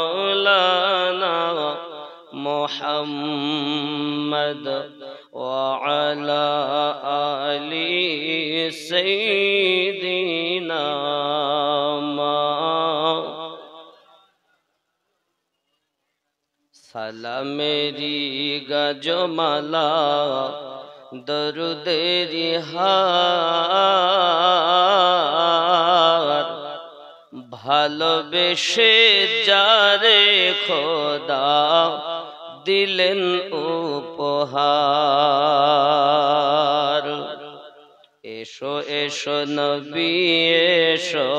مولانا محمد وعلى آل سيدنا সালামেরি গজমালা দরুদেরি হার ভালোবেসে যারে খোদা দিলেন উপহার। এসো এসো নবী এসো,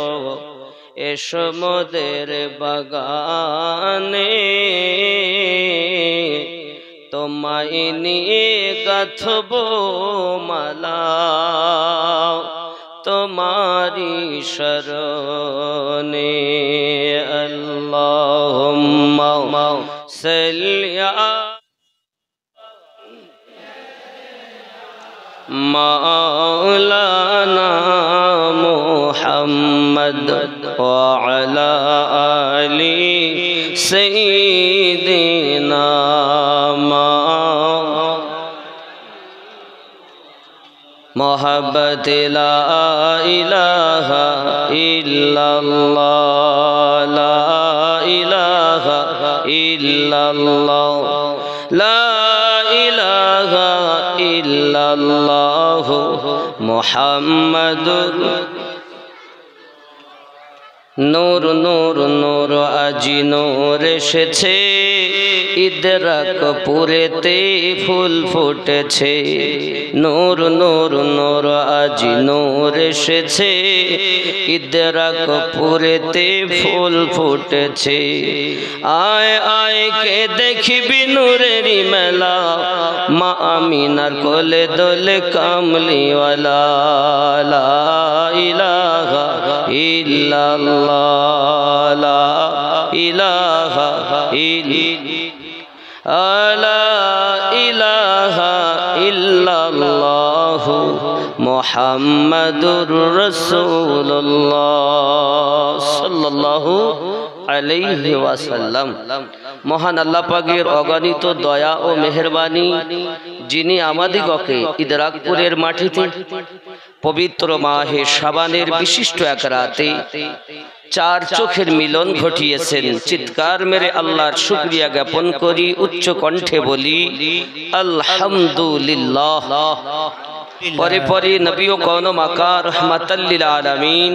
এসো মোদের বাগানে, তোমায় নিয়ে গাঁথব মালা তোমারি শরণে। আল্লাহুম্মা সাল্লি মাওলানা মুহাম্মদ ওয়া আলা আলি সাইয়্যিদিনা মোহাব্বত লা ইলাহা ইল্লাল্লাহ, লা ইলাহা ইল্লাল্লাহ, লা ইলাহা ইল্লাল্লাহ মুহাম্মাদুর নূর নূর নূর আজি নূর এসেছে, ইদরাক পুরেতে ফুল ফুটেছে। নূর নূর নূর আজি নূর এসেছে, ইদরাক পুরেতে ফুল ফুটেছে। আয় আয় কে দেখবি নূরেরই মেলা, মা আমিনার কোলে দোলে কামলিওয়ালা। লা ইলাহা ইল্লাল্লাহ, লা ইলাহা ইল্লাল্লাহ মুহাম্মাদুর রাসূলুল্লাহ সাল্লাল্লাহু আলাইহি ওয়াসাল্লাম। মহান আল্লাহ পাকের অগণিত দয়া ও মেহেরবানি, যিনি আমাদিগকে ইদরাকপুরের মাটিতে পবিত্র মাহে শাবানের বিশিষ্ট এক রাতে চার চোখের মিলন ঘটিয়েছেন। চিৎকার মেরে আল্লাহর শুকরিয়া জ্ঞাপন করি, উচ্চ কণ্ঠে বলি আলহামদুলিল্লাহ। পরে পরে নবী ও কওন মাকার রহমাতাল লিল আলামিন,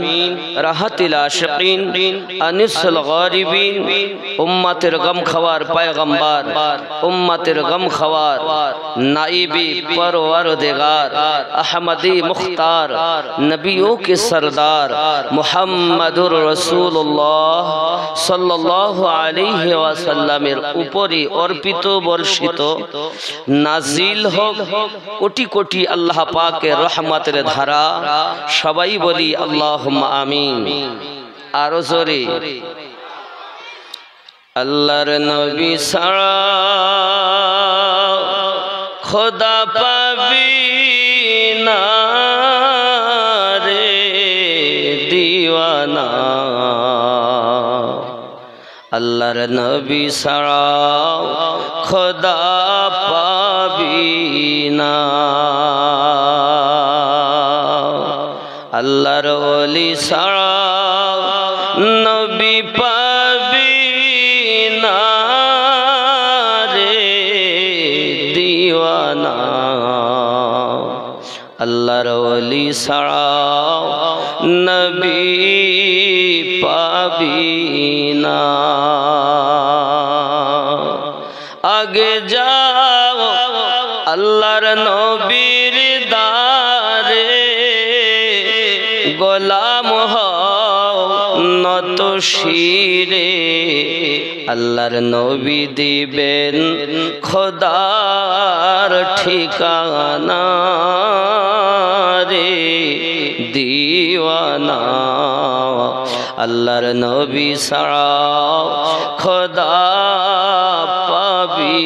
রাহাতিল আশিকিন, আনিসুল গারিবিন, উম্মতের গম খাওয়ার পয়গম্বর, উম্মতের গম খাওয়ার नाइबी परवरदिगार अहमदी मुख्तार नबियों के सरदार मुहम्मदुर रसूलुल्लाह सल्लल्लाहु अलैहि वसल्लमेर उपरे अर्पित बर्षित नाजिल होक कोटि कोटि अल्लाह पाकेर रहमतेर धारा। सबाई बोली अल्लाहुम्मा आमीन। आरो जोरे अल्लाहर नबी सारा खुदा पाबी ना रे दीवाना, अल्लाहर नबी सारा खुदा पाबी ना, अल्लाहर ओली सारा नबी पाबी ना रे दीवाना, अल्लाहर ओली सारा नबी पाबी ना। आगे जाओ अल्लाहर नबीर दारे गोलाम हो নত শিরে, আল্লাহর নবী দিবেন খোদার ঠিকানা রে দিওয়ানা, আল্লাহর নবী ছাড়া খোদা পাবি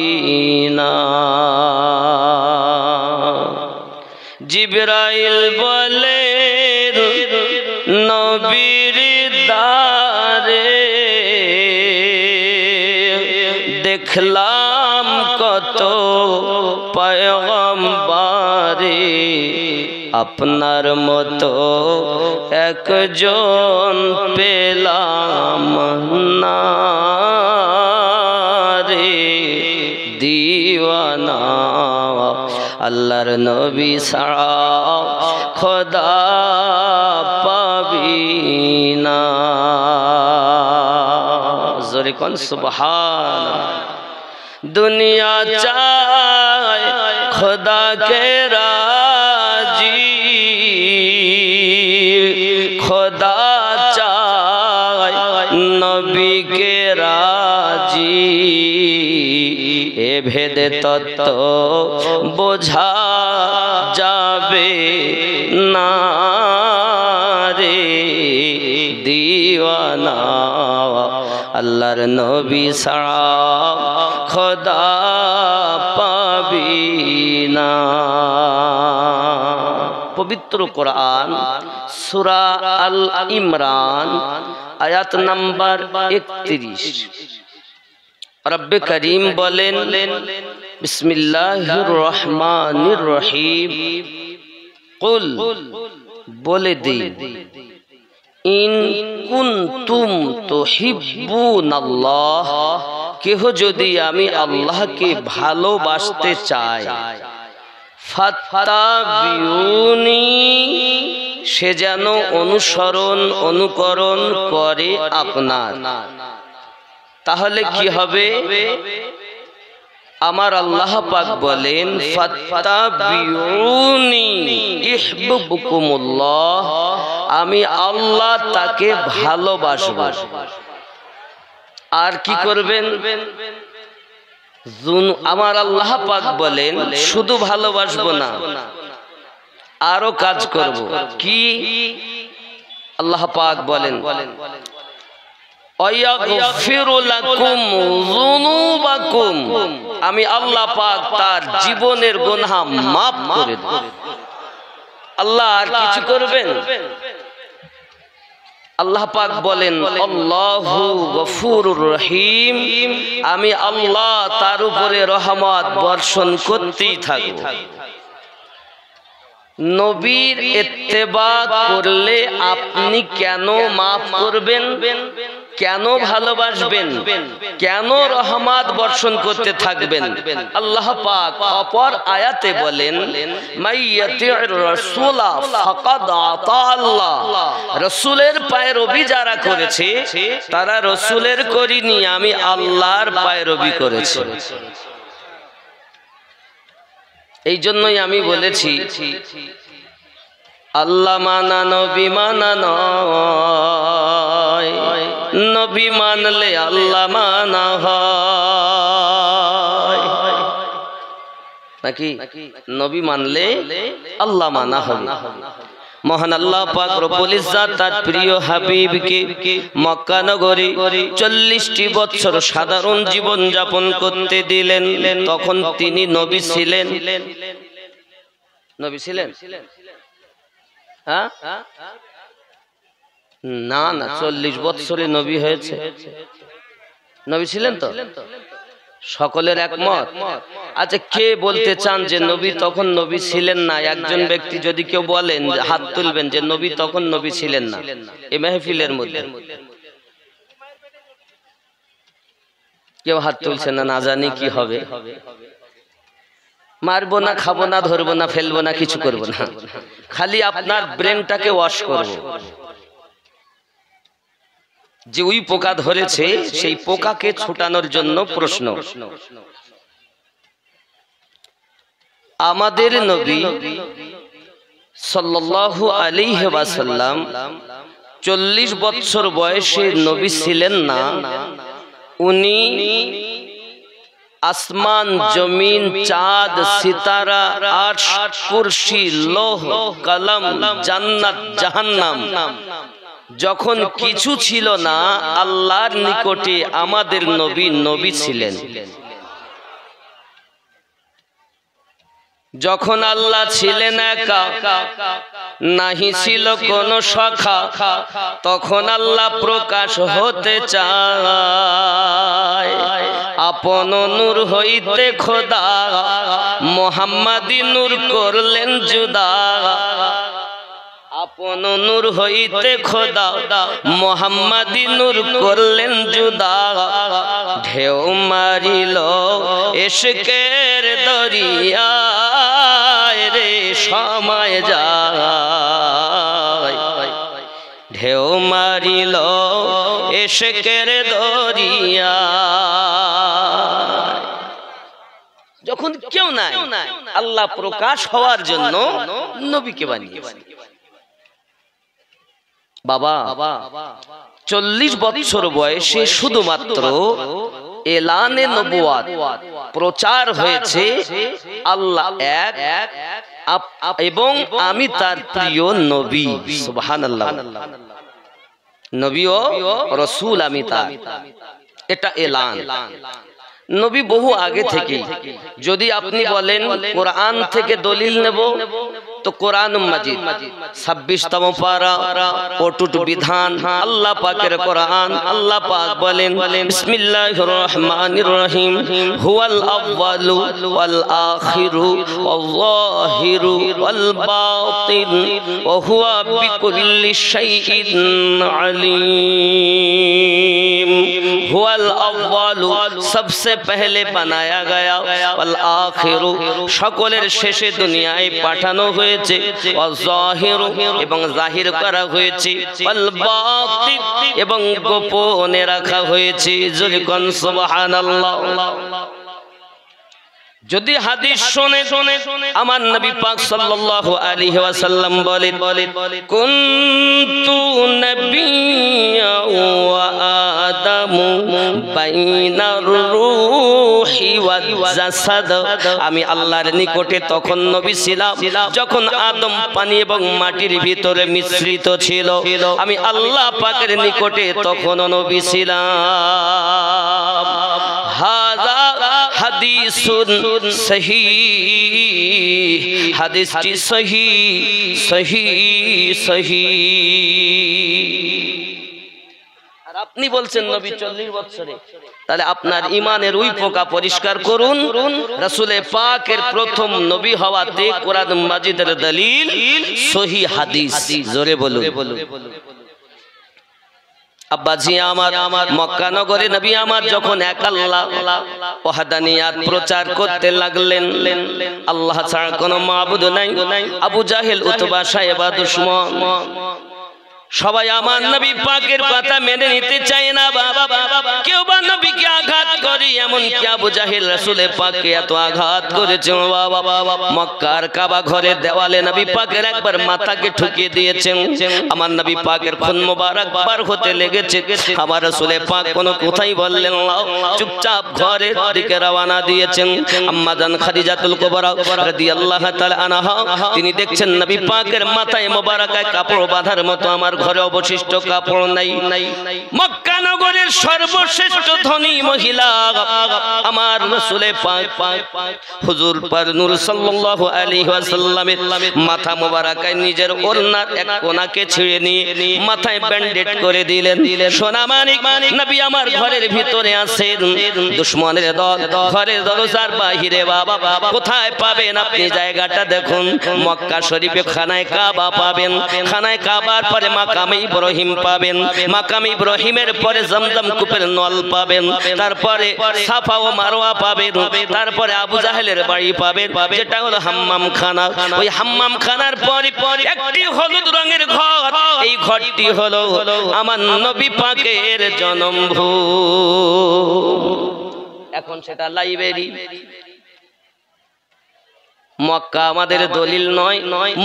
না। জিবরাইল বলে নবীর দারে দেখলাম কত পয়গম্বরে, আপনার মতো একজন পেলাম না রে দিওয়ানা। আল্লাহর নবী ছাড়া খোদা পাবি না। জোরে কোন সুবহানাল্লাহ। দুনিয়া চায় খোদা কে রাজি, খোদা চায় নবী কে রাজি। এ ভেদে তত্ত্ব বোঝা যাবে না রে দিওয়ানা। আল্লাহর নবী ছাড়া খোদা পাবি না। পবিত্র কোরআন সূরা আল ইমরান আয়াত নাম্বার 31। রব্বে করিম বলেন, বিসমিল্লাহির রহমানির রহিম, কুল বলে দিন, ইন কুনতুম তুহিব্বুনাল্লাহ, কেহ যদি আমি আল্লাহকে ভালোবাসতে চায়, ফাত্তাবিউনি, সে যেন অনুসরণ অনুকরণ করে আপনার। তাহলে কি হবে? আমার আল্লাহ পাক বলেন, ফাত্তাবিউনি ইহবিবকুমুল্লাহ, আমি আল্লাহ তাকে ভালোবাসব। আর কি করবেন? আমার আল্লাহ পাক বলেন শুধু ভালোবাসবো না, আরো কাজ করব। কি? আল্লাহ পাক বলেন, আমি আল্লাহ পাক তার জীবনের গুনাহ মাফ করে দেব। আল্লাহ আর কিছু করবেন? আল্লাহ পাক বলেন, আল্লাহু গফুরুর রহিম, আমি আল্লাহ তার উপরে রহমত বর্ষণ করতেই থাকব। নবীর ইত্তেবা করলে আপনি কেন মাফ করবেন? কেন ভালোবাসবেন? কেন রহমত বর্ষণ করতে থাকবেন? আল্লাহ পাক অপর আয়াতে বলেন, মাইয়াতির রাসূলা ফাকাদ আতা আল্লাহ, রাসূলের পায়রবি যারা করেছে তারা রাসূলের করিনি, আমি আল্লাহর পায়রবি করেছি। এই জন্যই আমি বলেছি, আল্লাহ মানা নবী মানা নয়, নবী মানলে আল্লাহ মানা হয় নাকি? নবী মানলে আল্লাহ মানা হবে। মহান আল্লাহ পাক রব্বুল ইজ্জত তার প্রিয় হাবিবকে মক্কা নগরে 40টি বছর সাধারণ জীবন যাপন করতে দিলেন। তখন তিনি নবী ছিলেন? নবী ছিলেন? হ্যাঁ না না, 40 বছরে নবী হয়েছে। নবী ছিলেন তো? সকলের একমত? আচ্ছা, কে বলতে চান যে নবী তখন নবী ছিলেন না? একজন ব্যক্তি যদি কেউ বলেন, হাত তুলবেন যে নবী তখন নবী ছিলেন না এই মাহফিলের মধ্যে। কেউ হাত তুলছে না, না জানি কি হবে। মারবো না, খাবো না, ধরবো না, ফেলবো না, কিছু করবো না, খালি আপনার ব্রেনটাকে ওয়াশ করবো। যে ওই পোকা ধরেছে সেই পোকাকে ছুটানোর জন্য প্রশ্ন। আমাদের নবী সাল্লাল্লাহু আলাইহি ওয়াসাল্লাম 40 বছর বয়সে নবী ছিলেন না। উনি আসমান, জমিন, চাঁদ, সিতারা, আরশ, কুরসি, লৌহ, কলম, জান্নাত, জাহান্নাম যখন কিছু ছিল না, আল্লাহর নিকটে আমাদের নবী নবী ছিলেন। যখন আল্লাহ ছিলেন একা, নাহি ছিল কোন শাখা, তখন আল্লাহ প্রকাশ হতে চায়। আপন নূর হইতে খোদা মোহাম্মদী নূর করলেন জুদা। আপন নূর হইতে খোদা মোহাম্মদী নূর করলেন জুদা। ঢেউ মারিল ইশকের দরিয়ায় রে সময় যায়। ঢেউ মারিল ইশকের দরিয়ায়। যখন কেউ নাই আল্লাহ প্রকাশ হওয়ার জন্য নবীকে বানিয়েছেন। বাবা 40 বছর বয়সে শুধুমাত্র এলানে নবুয়াত প্রচার হয়েছে আল্লাহ এক এবং আমি তার প্রিয় নবী। সুবহানাল্লাহ। নবী ও রাসূল আমি তার, এটা এলান। নবী বহু আগে থেকে। যদি আপনি বলেন কোরআন থেকে দলিল নেব তো কোরআন মাজিদ 26তম পারা অটুট বিধান আল্লাহ পাকের কোরআন। আল্লাহ পাক বলেন বিসমিল্লাহির রহমানির রহিম হুয়াল আউয়ালু ওয়াল আখিরু ওয়াল যাহিরু ওয়াল বাতিন ওয়া হুয়া বিকুল্লি শাইইন আলিম। হুয়াল আউয়ালু सबसे पहले बनाया गया, वल आखिरु সকলের শেষে দুনিয়ায় পাঠানো হয়েছে, ওয়া যাহিরু এবং জাহির করা হয়েছে, ওয়াল বাতিন এবং গোপনে রাখা হয়েছে। জোরে কোন সুবহানাল্লাহ। যদি হাদিস শুনে আমার নবী পাক সাল্লাল্লাহু আলাইহি ওয়াসাল্লাম বলেন কুনতু নাবিয়্যা ওয়া আদামু বাইনার রূহি ওয়াল জাসাদ, আমি আল্লাহর নিকটে তখন নবী ছিলাম যখন আদম পানি এবং মাটির ভিতরে মিশ্রিত ছিল। আমি আল্লাহ পাকের নিকটে তখন নবী ছিলাম। হাযা হাদিসুন সহিহ, হাদিসটি সহিহ। আর আপনি বলছেন নবী 40 বছরে, তাহলে আপনার ঈমানের ওই পোকা পরিষ্কার করুন। রাসূলে পাকের প্রথম নবী হওয়াতে কোরআন মাজিদের দলিল সহিহ হাদিস। জোরে বলুন। আব্বাজি আমার মক্কা নগরে নবী আমার যখন এক আল্লাহ ওয়াহদানিয়াত প্রচার করতে লাগলেন, আল্লাহ ছাড়া কোনো মাবুদ নাই। আবু জাহেল, উতবা, সাইবা, দুশমন সবাই আমার নবী পাকের কথা মেনে নিতে চায় না। বাবা কেউ বা নবীকে আঘাত করে, এমন কি আবু জাহেল রাসূলের পাককে এত আঘাত করেছে। বাবা মক্কার কাবা ঘরের দেওয়ালে নবী পাকের একবার মাথাকে ঠুকিয়ে দিয়েছেন। আমার নবী পাকের খুন মোবারক বার হতে লেগেছে। আমার রাসূলের পাক কোনো কথাই বললেন না, চুপচাপ ঘরের দিকে রওনা দিয়েছেন। আম্মা জান খাদিজাতুল কুবরা রাদিয়াল্লাহু তাআলা আনহা তিনি দেখছেন নবী পাকের মাথায় মোবারকায় কাপড় বাঁধার মতো আমার ঘরে অবশিষ্ট কাপড় নাই। মক্কা নগরের সর্বশ্রেষ্ঠ ধনী মহিলা আমার রাসূলে পাক হুজুর পাক নূর সাল্লাল্লাহু আলাইহি ওয়াসাল্লামের মাথা মোবারকায় নিজের ওড়নার এক কোনাকে ছিঁড়ে নিয়ে মাথায় ব্যান্ডেজ করে দিলেন। সোনা মানিক নবী আমার ঘরের ভিতরে আছেন, দুশমনের দল ঘরের দরজার বাহিরে। বাবা কোথায় পাবেন আপনি জায়গাটা দেখুন। মক্কা শরীফে খানায় কাবা পাবেন, খানায় কাবার পরে মাকামে ইব্রাহিম পাবেন, মাকামে ইব্রাহিমের পরে জমজম কূপের নল পাবেন, তারপরে সাফা ও মারওয়া পাবেন, তারপরে আবু জাহেলের বাড়ি পাবেন, যেটা হলো হাম্মাম খানা। ওই হাম্মাম খানার পরে একটি হলুদ রঙের ঘর, এই ঘরটি হলো আমার নবী পাকের জন্মভূমি। এখন সেটা লাইব্রেরি। মক্কা আমাদের দলিল নয়,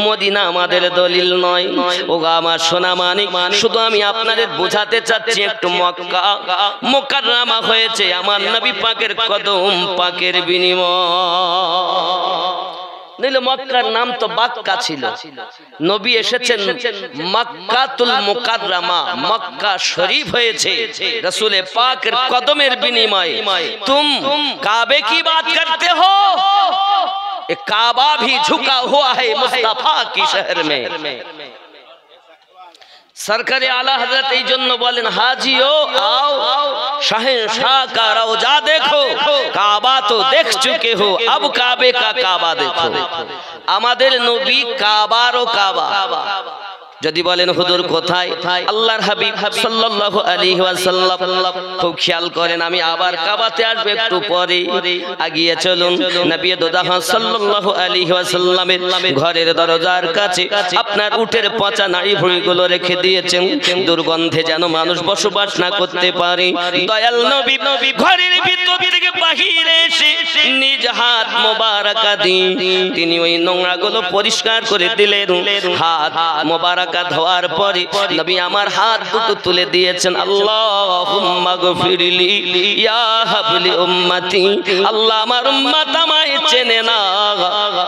মদিনা আমাদের দলিল নয়। ও আমার সোনা মানিক, শুধু আমি আপনাদের বোঝাতে চাচ্ছি একটু মক্কা মুকাররমা হয়েছে আমার নবী পাকের কদম পাকের বিনিময়। নইলে মক্কার নাম তো বাক্কা ছিল। নবী এসেছেন মক্কাতুল মুকাররমা, মক্কা শরীফ হয়েছে রাসূলে পাকের কদমের বিনিময়। তুম কাবে की बात करते हो, काबा भी झुका हुआ है मुस्तफा की शहर में। सरकारे आला हजरत এই জন্য বলেন হাজিও আও शहंशाह का रौजा देखो, काबा तो देख चुके हो, अब काबे का काबा देखो। আমাদের নবী কাবারও কাবা। যদি বলেন হুজুর কোথায়, আল্লাহর হাবিব সাল্লাল্লাহু আলাইহি ওয়াসাল্লাম খুব খেয়াল করেন, আমি আবার কাবাতে আসব একটু পরে, আগিয়ে চলুন। নবী দোদাহ সাল্লাল্লাহু আলাইহি ওয়াসাল্লামের ঘরের দরজার কাছে আপনার উটের পচা নাড়ি ভুঁড়িগুলো রেখে দিয়েছেন, দুর্গন্ধে যেন মানুষ বসবাস না করতে পারে। দয়াল নবী ঘরের ভিতর থেকে বাহিরে এসে নিজ হাত মোবারকা দিয়ে তিনি ওই নোংরাগুলো পরিষ্কার করে দিলেন। হাত মোবারক ধোয়ার পরে নবী আমার হাত দুটো তুলে দিয়েছেন, আল্লাহুম্মা গফিরলি ইয়া হাবলি উম্মতি, আল্লাহ আমার উম্মত আমায় চেনে না,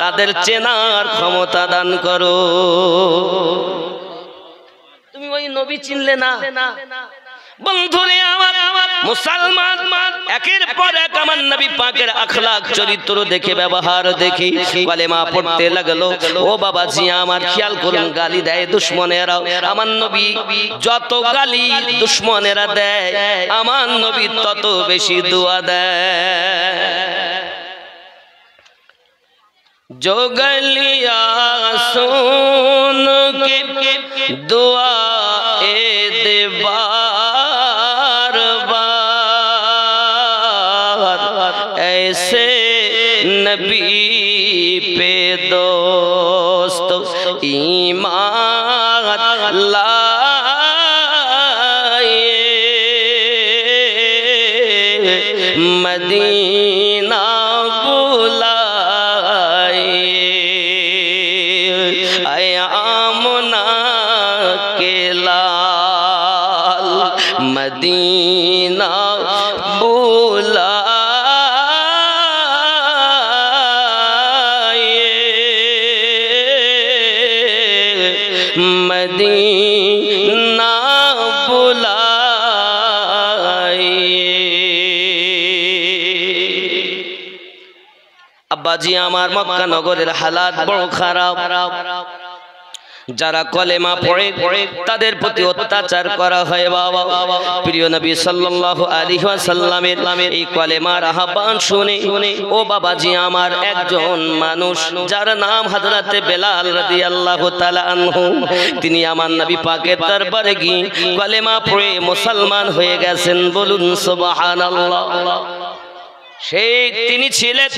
তাদের চেনার ক্ষমতা দান করো। তুমি ওই নবী চিনলে না। বন্ধুরে আমার মুসলমান একের পর এক আমার নবী পাকের আখলাক চরিত্র দেখে, ব্যবহার দেখে কলেমা পড়তে লাগলো। ও বাবাজি আমার খেয়াল করুন, গালি দেয় দুশমনেরা, আমার নবী যত গালি দুশমনেরা দেয়, আমার নবী তত বেশি দোয়া দেয়। जो गलिया सुन के दुआ ए दे बार बार, ऐसे नबी पे दोस्त ईमान लाए, मदीना बुला मदीना बुलाए, मदीना बुलाए। আব্বাজি আমার মক্কা নগরের হালাত বড় খারাপ। যারা কলেমা পড়ে তাদের প্রতি অত্যাচার করা হয়। বাবা প্রিয় নবী সাল্লাল্লাহু আলাইহি ওয়াসাল্লামের এই কলেমার আহ্বান শুনে ও বাবাজি আমার একজন মানুষ যার নাম হযরতে বেলাল রাদিয়াল্লাহু তাআলা আনহু, তিনি আমার নবী পাকের দরবারে গিয়ে কলেমা পড়ে মুসলমান হয়ে গেছেন। বলুন সুবহানাল্লাহ। তিনি ছিলেন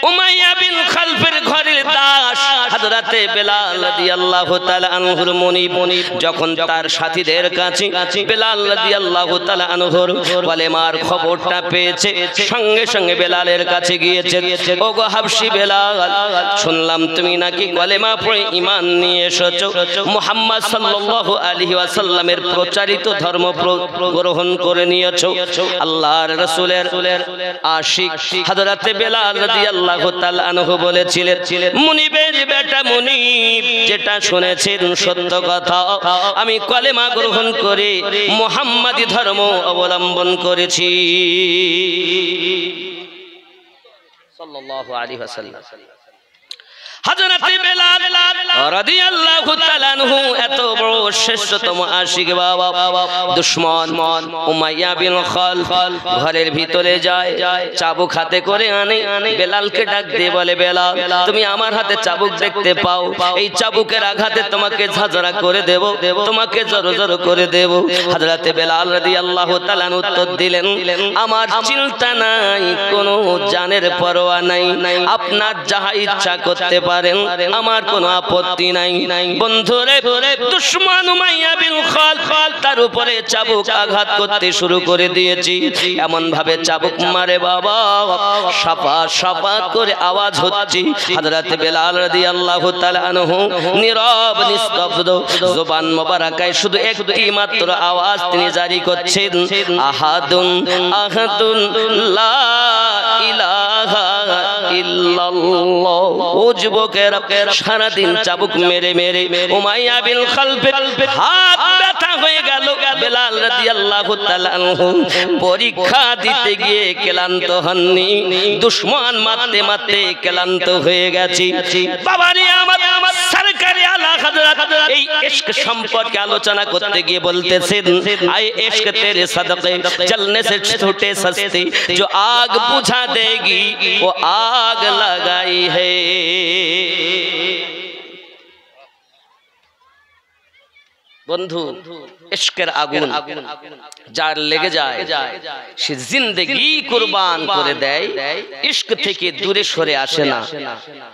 উমাইয়া বিন খালফের ঘরের দাস হযরতে বেলাল রাদিয়াল্লাহু তাআলা আনহুর মুনিব। যখন তার সাথীদের কাছে বেলাল রাদিয়াল্লাহু তাআলা আনহুর কলেমার খবরটা পেয়েছে, সঙ্গে সঙ্গে বেলালের কাছে গিয়েছে। ওগো হাবশী বেলাল, শুনলাম তুমি নাকি কলেমা পড়ে ঈমান নিয়ে এসেছো, মুহাম্মদ সাল্লাল্লাহু আলাইহি ওয়াসাল্লামের প্রচারিত ধর্ম গ্রহণ করে নিয়েছো। আল্লাহর রাসূলের আশিক হযরতে বেলাল রাদিয়াল্লাহু তাআলা আনহু বলেছিলেন, মুনিবের বেটা মুনিব, যেটা শুনেছেন সত্য কথা, আমি কলেমা গ্রহণ করে মুহাম্মাদি ধর্ম অবলম্বন করেছি। সাল্লাল্লাহু আলাইহি ওয়াসাল্লাম। হযরতে বেলাল রাদিয়াল্লাহু তাআলা আনহু এত বড় শ্রেষ্ঠতম আশিক বাবা, দুশমন উমাইয়া বিন খালফ ঘরের ভিতরে যায়, চাবুক হাতে করে আনে, বেলালকে ডাক দিয়ে বলে, বেলাল তুমি আমার হাতে চাবুক দেখতে পাও, এই চাবুকের আঘাতে তোমাকে ঝাঁঝরা করে দেব, তোমাকে জড়জড় করে দেব। হযরতে বেলাল রাদিয়াল্লাহু তাআলা উত্তর দিলেন, আমার চিন্তা নাই, কোনো জানের পরোয়া নাই, আপনার যাহা ইচ্ছা করতে পারেন, আমার কোনো আপত্তি নাই। বন্ধুরে দুশমন উমাইয়া বিন খালফ তার উপরে চাবুক আঘাত করতে শুরু করে দিয়েছি। এমন ভাবে চাবুক মারে বাবা, সাপা সাপা করে আওয়াজ হচ্ছে। হযরতে বেলাল রাদিয়াল্লাহু তাআলা আনহু নীরব নিস্তব্ধ, জবান মোবারকায় শুধু একটি মাত্র আওয়াজ তিনি জারি করছেন, আহাদুন আহাদুন লা ইলাহা ইল্লাল্লাহ। ও যুবকেরা, সারাদিন চাবুক মেরে মেরে উমাইয়া বিন খালফের হাত ব্যথা হয়ে গেল। বেলাল রাদিয়াল্লাহু তাআলা আনহু পরীক্ষা দিতে গিয়ে ক্লান্ত হননি, দুশমন মারতে মারতে ক্লান্ত হয়ে গেছি। বাবারে আমার সরকারে আলা হযরত এই ইশক সম্পর্কে আলোচনা করতে গিয়ে বলতেছেন আয়ে ইশক তেরে সদকে জলনে সে ছুটে সস্তি जो आग बुझा देगी वो आग लगाई है। বন্ধু ইশকের আগুন যার লেগে যায় সে জিন্দেগি কুরবান করে দেয়, ইশক থেকে দূরে সরে আসে না।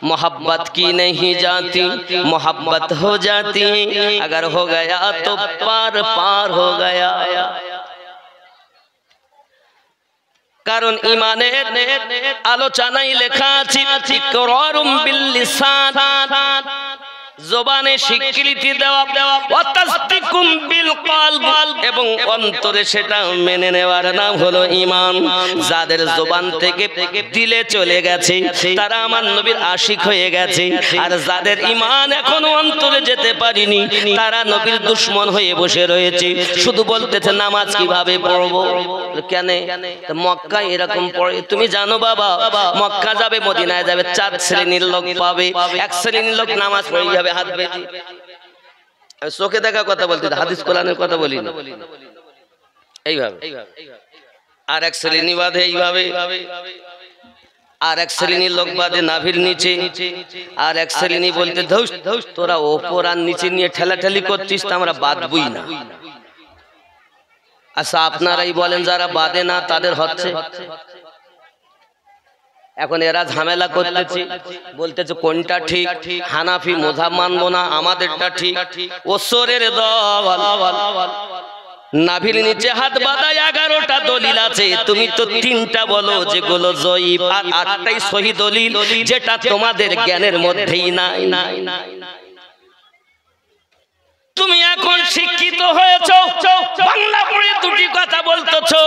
मोहब्बत की नहीं जाती मोहब्बत हो जाती है, अगर हो गया तो पार पार हो गया। কারণ ইমানের আলোচনায় লেখা আছে ইকরারুম বিল লিসান, জবানে স্বীকৃতি দেওয়া, ওয়া তাসদিকুম বিল কলব, এবং অন্তরে সেটা মেনে নেওয়ার নাম হলো ঈমান। যাদের জবান থেকে দিলে চলে গেছে তারা আমার নবীর আশিক হয়ে গেছে, আর যাদের ঈমান এখনো অন্তরে যেতে পারেনি তারা নবীর দুশমন হয়ে বসে রয়েছে। শুধু বলতেছে নামাজ কিভাবে পড়বো, কেন মক্কায় এরকম পড়ে? তুমি জানো বাবা, মক্কা যাবে মদিনায় যাবে 4 শ্রেণীর লোক পাবে। এক শ্রেণীর লোক নামাজ পড়ে যাবে হাত বেঁধে, চোখে দেখা কথা বলতে, হাদিস কোরআনের কথা বলি না, এইভাবে। আর এক শ্রেণী বাঁধে এইভাবে, আর এক শ্রেণীর লোক বাঁধে নাভির নিচে, আর এক শ্রেণী বলতে ধৌস ধৌস তোরা ওপর আর নিচে নিয়ে ঠেলাঠেলি করছিস, তা আমরা বাঁধবই না। আচ্ছা আপনারাই বলেন যারা বাঁধে না তাদের হচ্ছে। এখন এরা ঝামেলা করতেছে, বলতেছে কোনটা ঠিক, হানাফি মাযহাব মানবো না, আমাদেরটা ঠিক। ওসরের দল নাভির নিচে হাত বাঁধা 11টা দলিল আছে, তুমি তো 3টা বলো যেগুলো জয়ীফ, আর 8টাই সহি দলিল যেটা তোমাদের জ্ঞানের মধ্যেই নাই। তুমি এখন শিক্ষিত হয়েছো, বাংলা পড়ে দুটি কথা বলতেছো,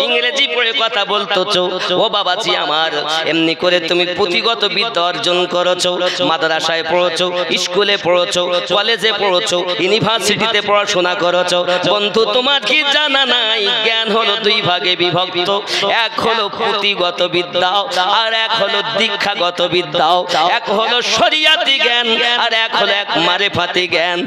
ইংরেজি পড়ে কথা বলতেছো। ও বাবাজি আমার, এমনি করে তুমি পুঁথিগত বিদ্যা অর্জন করেছো, মাদ্রাসায় পড়েছো, স্কুলে পড়েছো, কলেজে পড়েছো, ইউনিভার্সিটিতে পড়াশোনা করেছো। বন্ধু তোমার কি জানা নাই জ্ঞান হলো 2 ভাগে বিভক্ত, এক হলো পুঁথিগত বিদ্যা আর এক হলো দীক্ষাগত বিদ্যা। এক হলো শরিয়াতি জ্ঞান আর এক হলো মারেফাতি জ্ঞান,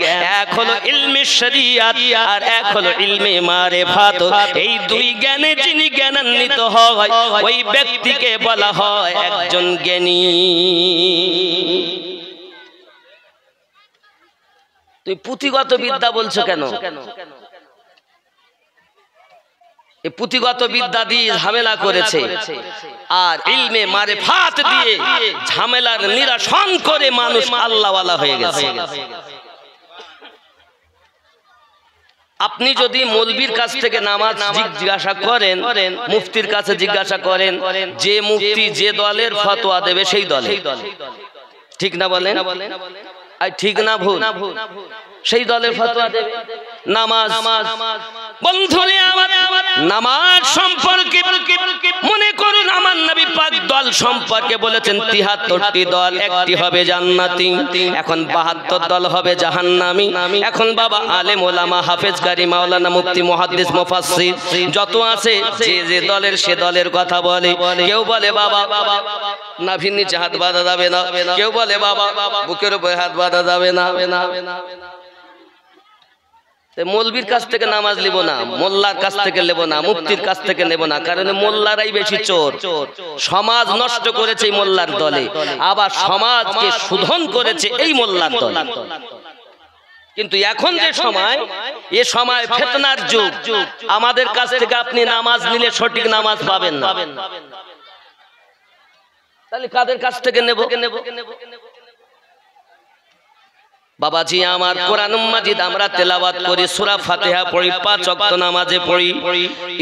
এক হলো ইলমে শরিয়াত আর এক হলো ইলমে মারেফাত। এই 2 জ্ঞানে যিনি জ্ঞানান্বিত হয় ওই ব্যক্তিকে বলা হয় একজন জ্ঞানী। তুই পুঁথিগত বিদ্যা বলছো কেন? এই পুঁথিগত বিদ্যা দিয়ে ঝামেলা করেছে, আর ইলমে মারেফাত দিয়ে ঝামেলার নিরসন করে মানুষ আল্লাহওয়ালা হয়ে গেছে। আপনি যদি মৌলবীর কাছ থেকে নামাজ জিজ্ঞাসা করেন, মুফতির কাছে জিজ্ঞাসা করেন, যে মুফতি যে দলের ফতোয়া দেবে সেই দলে, ঠিক না বলেন? ঠিক না ভুল? সেই দলের ফতোয়া দেবে। নামাজ বন্ধুরে আমার, নামাজ সম্পর্কে মনে করুন আমার নবী পাক দল সম্পর্কে বলেছেন 73টি দল, একটি হবে জান্নাতি, এখন 72 দল হবে জাহান্নামী। এখন বাবা আলেম ওলামা হাফেজ কারি মাওলানা মুফতি মুহাদ্দিস মুফাসসির যত আছে যে দলের সে দলের কথা বলে। কেউ বলে বাবা নাভির নিচে হাত বাঁধা যাবে না, কেউ বলে বাবা বুকের উপরে হাত বাঁধা যাবে না। মৌলবীর কাছ থেকে নামাজ নিব না, মোল্লার কাছ থেকে নেব না, মুফতির কাছ থেকে নেব না, কারণ মোল্লারাই বেশি চোর। সমাজ নষ্ট করেছে এই মোল্লার দলে, আবার সমাজকে শোধন করেছে এই মোল্লার দলে। কিন্তু এখন যে সময়, এ সময় ফিতনার যুগ, আমাদের কাছ থেকে আপনি নামাজ নিলে সঠিক নামাজ পাবেন না। তাহলে কাদের কাছ থেকে নেব? বাবাজি আমার, কোরআন মাজিদ আমরা তেলাওয়াত করি, সূরা ফাতিহা পড়ি, 5 ওয়াক্ত নামাজে পড়ি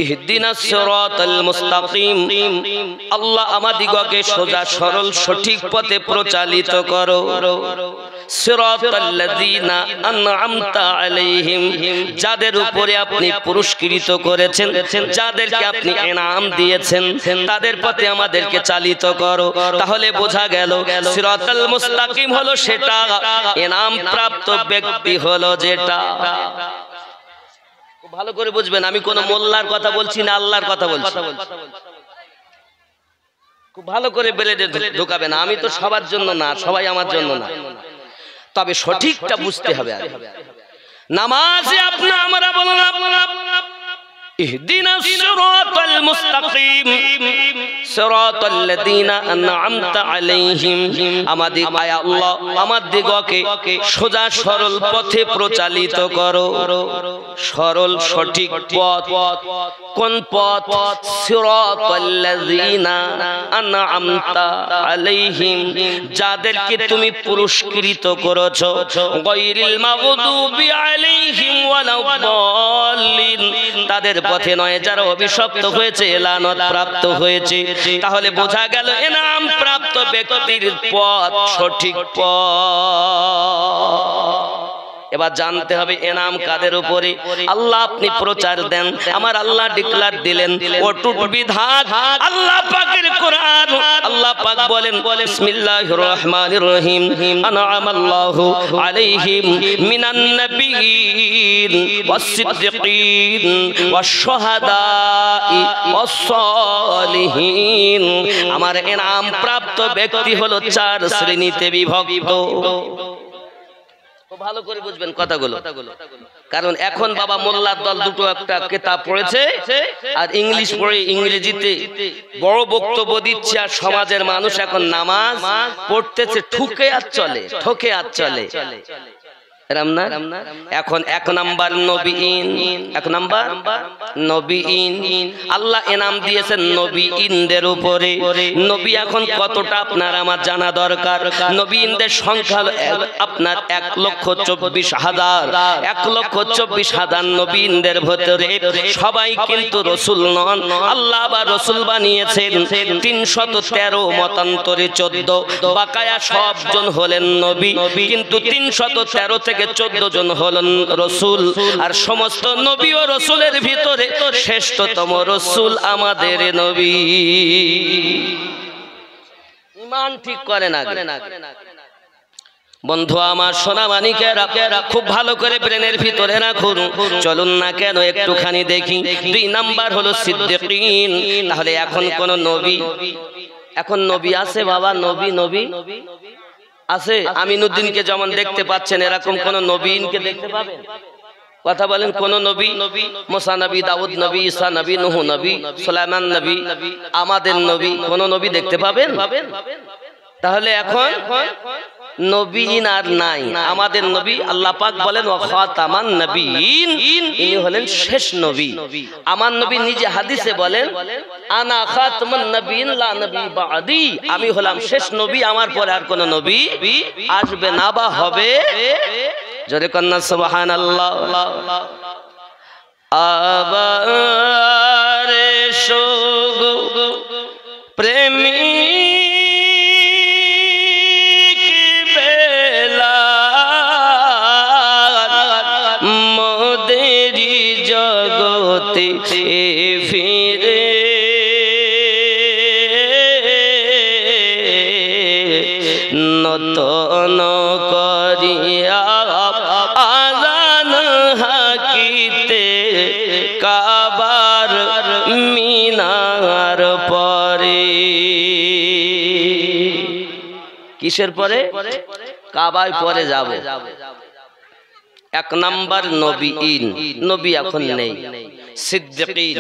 ইহদিনাস সিরাতাল মুস্তাকিম, আল্লাহ আমাদিগকে সোজা সরল সঠিক পথে প্রচালিত করো। সিরাতাল্লাযীনা আন'আমতা আলাইহিম, যাদের উপরে আপনি পুরস্কৃত করেছেন, যাদেরকে আপনি ইনাম দিয়েছেন, তাদের পথে আমাদেরকে চালিত করো। তাহলে বোঝা গেল সিরাতাল মুস্তাকিম হলো সেটা, ইনাম প্রাপ্ত ব্যক্তি হলো যেটা। ভালো করে বুঝবেন, আমি কোন মোল্লার কথা বলছি না, আল্লাহর কথা বলছি। খুব ভালো করে বেলে ঢোকাবেন, আমি তো সবার জন্য না, সবাই আমার জন্য না। তবে সঠিকটা বুঝতে হবে। নামাজে আপনি আমরা বললাম ইহদিনাস সিরাতাল মুস্তাকিম সিরাতাল্লাযীনা আন'আমতা আলাইহিম, আমাদের আয় আল্লাহ আমাদিগকে সোজা সরল পথে প্রচালিত করো। সরল সঠিক পথ কোন পথ? সিরাতাল্লাযীনা আন'আমতা আলাইহিম, যাদেরকে তুমি পুরস্কৃত করেছো। গায়রিল মাগদুবি আলাইহিম ওয়ালাদ-দাল্লিন, তাদের পথে নয় যারা অভিশপ্ত হয়েছে, লানত প্রাপ্ত হয়েছে। তাহলে বোঝা গেল ইনাম প্রাপ্ত ব্যক্তির পথ সঠিক পথ। এবার জানতে হবে ইনাম কাদের উপরে? আল্লাহ আপনি প্রচার দেন, আমার আল্লাহ ডিক্লার দিলেন অটুট বিধান আল্লাহ পাকের কোরআন। আল্লাহ পাক বলেন বিসমিল্লাহির রহমানির রহিম, আন'আমাল্লাহু আলাইহিম মিনান নাবিয়্যিন ওয়াস-সিদ্দিকিন ওয়াশ-শুহাদাই ওয়াস-সালিহিন। আমার ইনাম প্রাপ্ত ব্যক্তি হলো 4 শ্রেণীতে বিভক্ত। ভালো করে বুঝবেন কথাগুলো, কারণ এখন বাবা মোল্লার দল দুটো একটা কিতাব পড়েছে আর ইংলিশ পড়ে ইংরেজিতে বড় বক্তব্য দিচ্ছে, আর সমাজের মানুষ এখন নামাজ পড়তেছে ঠুকে আর চলে, ঠকে আর চলে। এখন 1 নাম্বার নবীন, 1 নাম্বার নবীন। আল্লাহ ইনাম দিয়েছেন নবীনদের উপরে। নবী এখন কতটা আপনার আমার জানা দরকার। নবীনদের সংখ্যা আপনার 1,24,000, 1,24,000 নবীনদের ভিতরে সবাই কিন্তু রসুল নন। আল্লাহ বা রসুল বানিয়েছেন 313, মতান্তরে 14, বাকায়া সবজন হলেন নবী, কিন্তু 313 থেকে 14 জন হলেন রসুল। আর সমস্ত নবী ও রসুলের ভিতরে শ্রেষ্ঠতম রসুল আমাদের নবী। ঈমান ঠিক করে না বন্ধু আমার, সোনা মানিকেরা, খুব ভালো করে ব্রেনের ভিতরে রাখুন। চলুন না কেন একটুখানি দেখি। 2 নাম্বার হলো সিদ্দিকিন। তাহলে এখন কোন নবী, এখন নবী আছে বাবা? নবী আছে? আমিনুদ্দিনকে যেমন দেখতে পাচ্ছেন, এরকম কোন নবীনকে দেখতে পাবেন? কথা বলেন, কোন নবী? মুসা নবী, দাউদ নবী, ঈসা নবী, নূহ নবী, সুলাইমান নবী, আমাদের নবী, কোন নবী দেখতে পাবেন? তাহলে এখন নবীন আর নাই। আমাদের নবী আল্লাহ পাক বলেন ওয়া খাতামান নবীন, ইনি হলেন শেষ নবী। আমার নবী নিজে হাদিসে বলেন আনা খাতামান নবীন লা নবী বাদি, আমি হলাম শেষ নবী, আমার পরে আর কোন নবী আসবে না বা হবে। জোরে কন্না সুবহানাল্লাহ। আবার শোগো প্রেমী ফিরে নতন করিয়া আযান হাকিতে কাবার মিনার পরে। কিসের পরে? কাবায় পরে যাব। 1 নাম্বার নবীন, নবী এখন নেই। সিদ্দিকিন,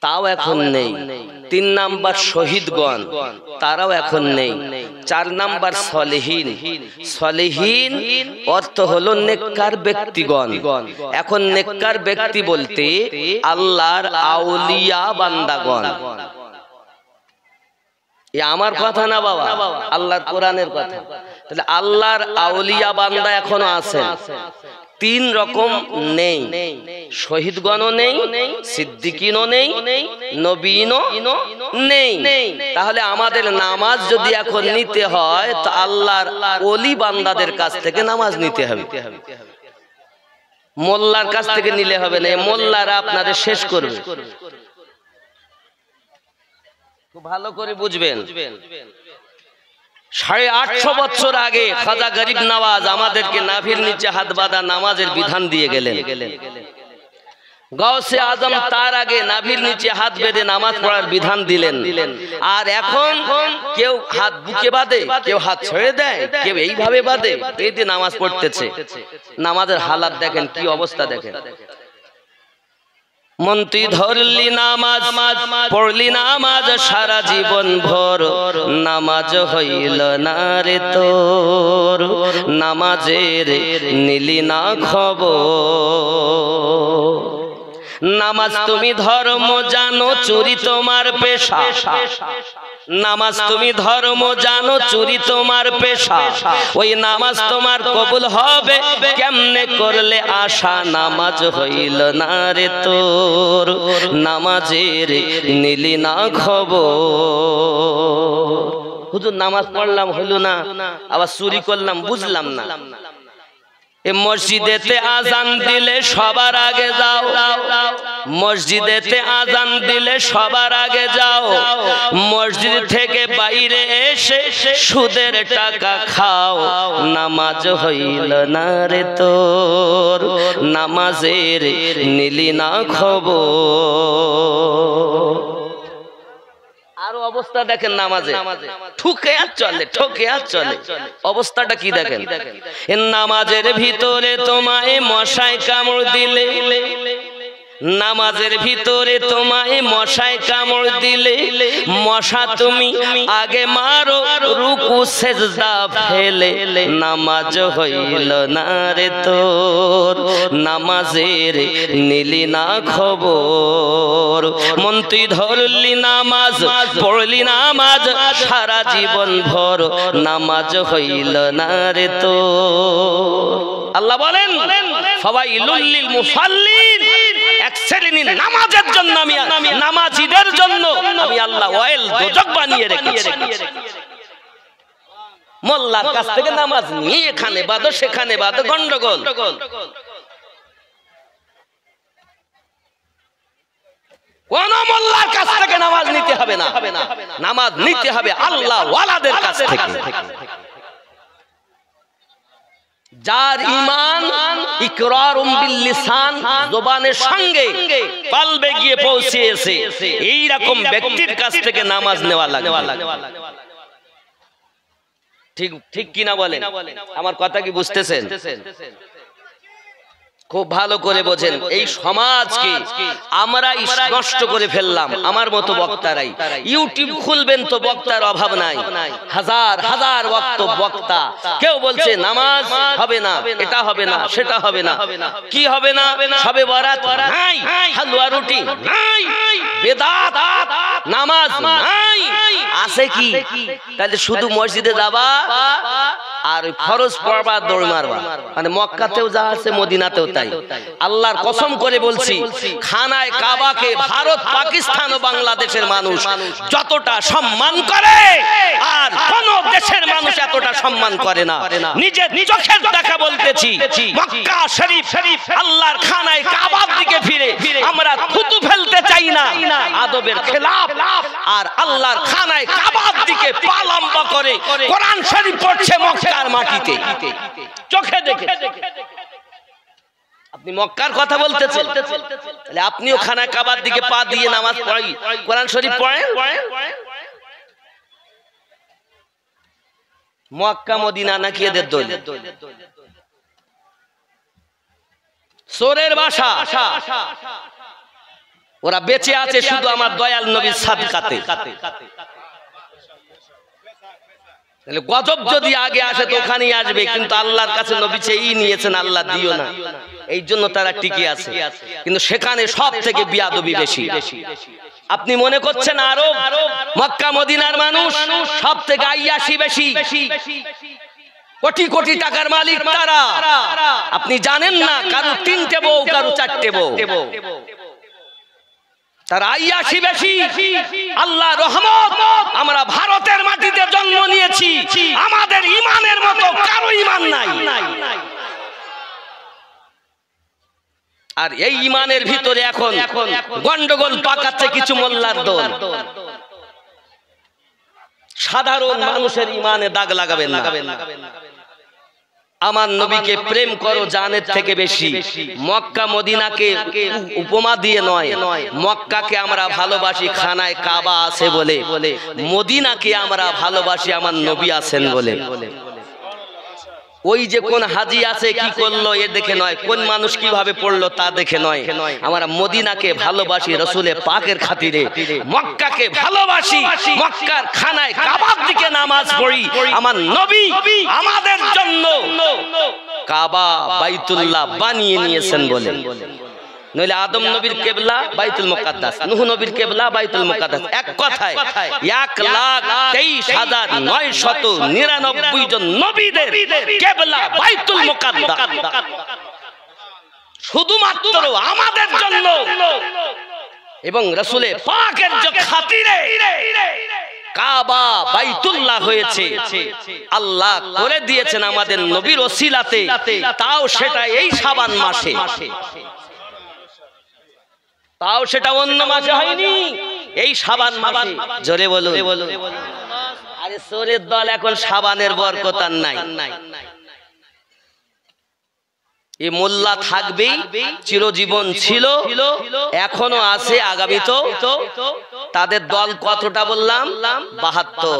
তাও এখন নেই। 3 নাম্বার শহীদগণ, তারাও এখন নেই। 4 নাম্বার সলিহিন। সলিহিন অর্থ হলো নেককার ব্যক্তিগণ। এখন নেককার ব্যক্তি বলতে আল্লাহর আউলিয়া বান্দাগণ। আমার কথা না বাবা, আল্লাহর কোরআনের কথা। তাহলে আল্লাহর আউলিয়া বান্দা এখনো আছেন। 3 রকম নেই, শহীদগণও নেই, সিদ্দিকিনও নেই, নবীনও নেই। তাহলে আমাদের নামাজ যদি এখন নিতে হয় তো আল্লাহর ওলি বান্দাদের কাছ থেকে নামাজ নিতে হবে, মোল্লার কাছ থেকে নিলে হবে না। মোল্লারা আপনাদের শেষ করবে। খুব ভালো করে বুঝবেন। 850 বছর আগে খাজা গরিব নওয়াজ আমাদেরকে নাভির নিচে হাত বাঁধা নামাজের বিধান দিয়ে গেলেন। গাউসে আজম তার আগে নাভির নিচে হাত বেঁধে নামাজ পড়ার বিধান দিলেন, আর এখন কেউ হাত বুকে বাঁধে, কেউ হাত ছেড়ে দেয়, কেউ এইভাবে বাঁধে, এই দিয়ে নামাজ পড়তেছে। নামাজের হালাত দেখেন, কি অবস্থা দেখেন। মন তুই ধরলি নামাজ, পড়লি নামাজ সারা জীবন ভর, নামাজ হইল না রে তোর, নামাজের নিলি না খবর। নামাজ তুমি ধর্ম জানো, চুরি তোমার পেশা। নামাজ তুমি ধর্ম জানো, চুরি তোমার পেশা। ওই নামাজ তোমার কবুল হবে কেমনে করলে আশা, নামাজ হইল না রে তোর, নামাজের নিলি না খবর। হুজুর নামাজ পড়লাম হইল না, আবার চুরি করলাম, বুঝলাম না। এ মসজিদেতে আজান দিলে সবার আগে যাও, মসজিদেতে আজান দিলে সবার আগে যাও, মসজিদ থেকে বাইরে এসে সুদের টাকা খাও, নামাজ হইল না রে তোর, নামাজের নিলি না খবর। আরো অবস্থা দেখেন নামাজে, ঠুকে আর চলে, ঠকে আর চলে। অবস্থাটা কি দেখেন। নামাজের ভিতরে তোমায় মশায় কামড় দিলে, নামাজের ভিতরে তোমায় মশায় কামড় দিলে, মশা তুমি আগে মারো রুকু সেজদা ফেলে, নামাজ হইল না রে তোর, নামাজের নিলি না খবর। মন তুই ধরলি নামাজ, পড়লি নামাজ সারা জীবন ভর, নামাজ হইল না রে তোর। আল্লাহ বলেন ফাওয়াইলুল লিল মুসাল্লিন, এক শ্রেণীর নামাজের জন্য আমি, নামাজীদের জন্য আমি আল্লাহ ওয়াইল দোজখ বানিয়ে রেখেছি। মোল্লার কাছ থেকে নামাজ নিয়ে এখানে বাদো সেখানে বাদো, গন্ডগোল। কোন মোল্লার কাছ থেকে নামাজ নিতে হবে না, নামাজ নিতে হবে আল্লাহ ওয়ালাদের কাছ থেকে। যার ঈমান ইকরারুম বিল লিসান, জবানের সঙ্গে কলবে গিয়ে পৌঁছেছে, এই রকম ব্যক্তির কাছ থেকে নামাজ নেওয়া লাগে। ঠিক ঠিক কি না বলেন? আমার কথা কি বুঝতেছেন? খুব ভালো করে বোঝেন। এই সমাজকে আমরাই নষ্ট করে ফেললাম, আমার মতো বক্তারাই। ইউটিউব খুলবেন তো বক্তার অভাব নাই, হাজার হাজার বক্তা। কেউ বলছে নামাজ হবে না, এটা হবে না, সেটা হবে না। কি হবে না? সবে বরাত নাই, হালুয়া রুটি নাই, বেদাত নামাজ নাই, আছে কি? তাহলে শুধু মসজিদে যাবা আর ফরজ পড়বা, দৌড় মারবা। মানে মক্কাতেও যা আছে মদিনাতেও তাই। আল্লাহর কসম করে বলছি, খানায় কাবাকে ভারত, পাকিস্তান ও বাংলাদেশের মানুষ যতটা সম্মান করে আর কোন দেশের মানুষ এতটা সম্মান করে না। নিজের চোখের দেখা বলতেছি, মক্কা শরীফ আল্লাহর খানায় কাবার দিকে ফিরে আমরা থুতু ফেলতে চাই না, আদবের খেলাফ। আর আল্লাহর খানায় কাবার দিকে পা লম্বা করে কোরআন শরীফ পড়ছে মক্কার মাটিতে, চোখে দেখে। আপনি মক্কার কথা বলতেছেন, তাহলে আপনিও খানায় কাবার দিকে পা দিয়ে নামাজ পড়ি, কোরআন শরীফ পড়েন। মক্কা মদিনা নাকি এদের দল? সোরের বাসা। ওরা বেঁচে আছে শুধু আমার দয়াল নবীর সাদকাতে। গজব যদি আগে আসে তো ওখানেই আসবে, কিন্তু আল্লাহর কাছে নবী চেয়েই নিয়েছেন, আল্লাহ দিও না, এই জন্য তারা টিকে আছে। কিন্তু সেখানে সব থেকে বিয়াদবি বেশি। আপনি মনে করছেন আরব, মক্কা মদিনার মানুষ সব থেকে আইয়াসি বেশি, কোটি কোটি টাকার মালিক তারা। আপনি জানেন না, কারো 3টে বউ, কারো 4টে বউ, তারা আইয়াসি বেশি। আল্লাহ রহমত, আমরা ভারতের মাটিতে জন্ম নিয়েছি, আমাদের ইমানের মতো কারো ইমান নাই। আর এই ইমানের ভিতরে এখন গন্ডগোল পাকাচ্ছে কিছু মোল্লার দল। সাধারণ মানুষের ইমানে দাগ লাগাবেন না। আমার নবীকে প্রেম করো জানের থেকে বেশি। মক্কা মদিনাকে উপমা দিয়ে নয়, মক্কাকে আমরা ভালোবাসি খানায় কাবা আছে বলে, মদিনাকে আমরা ভালোবাসি আমার নবী আছেন বলে। ওই যে কোন হাজি আছে কি করলো এ দেখে নয়, কোন মানুষ কিভাবে পড়লো তা দেখে নয়, আমরা মদিনাকে ভালোবাসি রসুলে পাকের খাতিরে, মক্কাকে ভালোবাসি, মক্কার খানায় কাবার দিকে নামাজ পড়ি। আমার নবী আমাদের জন্য কাবা বাইতুল্লাহ বানিয়ে নিয়েছেন বলে। নইলে আদম নবীর কেবলা বাইতুল মুকাদ্দাস, নূহ নবীর কেবলা বাইতুল মুকাদ্দাস। এক কথায় 1,23,999 জন নবীদের কেবলা বাইতুল মুকাদ্দাস, শুধুমাত্র আমাদের জন্য এবং রাসূলে পাকের খাতিরে কাবা বাইতুল্লাহ হয়েছে। আল্লাহ করে দিয়েছেন আমাদের নবীর ওসিলাতে, তাও সেটা এই শাবান মাসে, তাও সেটা অন্য মাসে হয়নি, এই শাবান মাসে। জোরে বলো। আরে সোরের দল এখন শাবানের বরকত আর নাই। এই মোল্লা থাকবেই, চিরজীবন ছিল, এখনো আছে, আগামীতেও। তাদের দল কতটা বললাম? 72।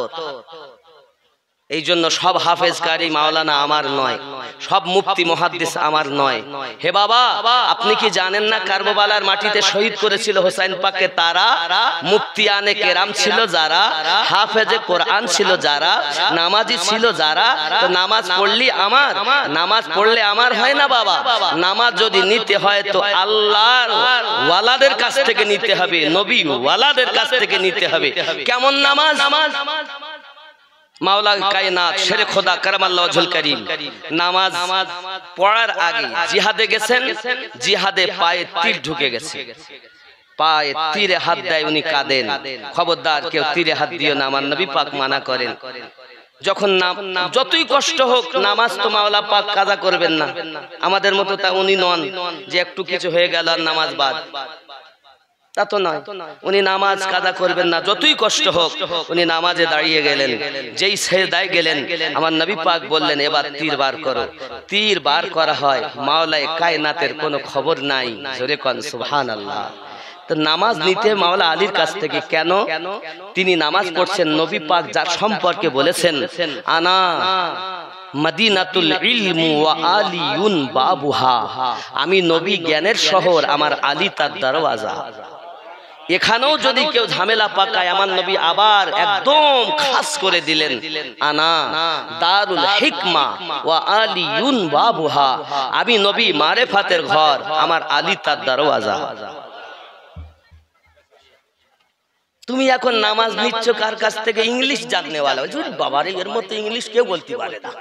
এই জন্য সব হাফেজ কারি মাওলানা আমার নয়, সব মুফতি মুহাদ্দিস আমার নয়। হে বাবা, আপনি কি জানেন না কারবালার মাটিতে শহীদ করেছিল হোসেন পাককে তারা? মুফতিয়ানে কেরাম ছিল যারা, হাফেজে কোরআন ছিল যারা, নামাজি ছিল যারা। তো নামাজ পড়লি আমার, নামাজ পড়লে আমার হয় না বাবা। নামাজ যদি নিতে হয় তো আল্লাহর ওয়ালাদের কাছ থেকে নিতে হবে, নবী ওয়ালাদের কাছ থেকে নিতে হবে। কেমন নামাজ? মাওলা কায়নাত শেরে খোদা কারামাল্লাহু ওয়াজহুল কারীম নামাজ পড়ার আগে জিহাদে গেছেন, জিহাদে পায়ে তীর ঢুকে গেছে, পায়ে তীরে হাত দেয়, উনি কাঁদেন। খবরদার কেউ তীরে হাত দিও না, আমার নবী পাক মানা করেন। যখন যতই কষ্ট হোক নামাজ তো মাওলা পাক কাজা করবেন না, আমাদের মতো তা উনি নন যে একটু কিছু হয়ে গেল আর নামাজ বাদ, তা তো নয়। উনি নামাজ কাজা করবেন না, যতই কষ্ট হোক। উনি নামাজে দাঁড়িয়ে গেলেন, যেই সেজদায় গেলেন আমার নবী পাক বললেন এবার তীর বার করো। তীর বার করা হয়, মাওলায়ে কায়নাতের কোনো খবর নাই। জোরে কোন সুবহানাল্লাহ। তো নামাজ নিতে মাওলা আলীর কাছ থেকে কেন? তিনি নামাজ পড়ছেন, নবী পাক যার সম্পর্কে বলেছেন আনা মদিনাতুল ইলম ওয়া আলিয়ুন বাবুহা, আমি নবী জ্ঞানের শহর, আমার আলী তার দরওয়াজা। এখানেও যদি কেউ ঝামেলা পাকায় আমার নবী আবার একদম খাস করে দিলেন আনা দারুল হিকমা ওয়া আলিয়ুন বাবুহা, আমি নবী মারেফাতের ঘর, আমার আলী তার দরওয়াজা। তুমি এখন নামাজ নিচ্ছ কার কাছ থেকে? ইংলিশ জাননেওয়ালা। বাবারে এর মতো ইংলিশ কেউ বলতে পারে না,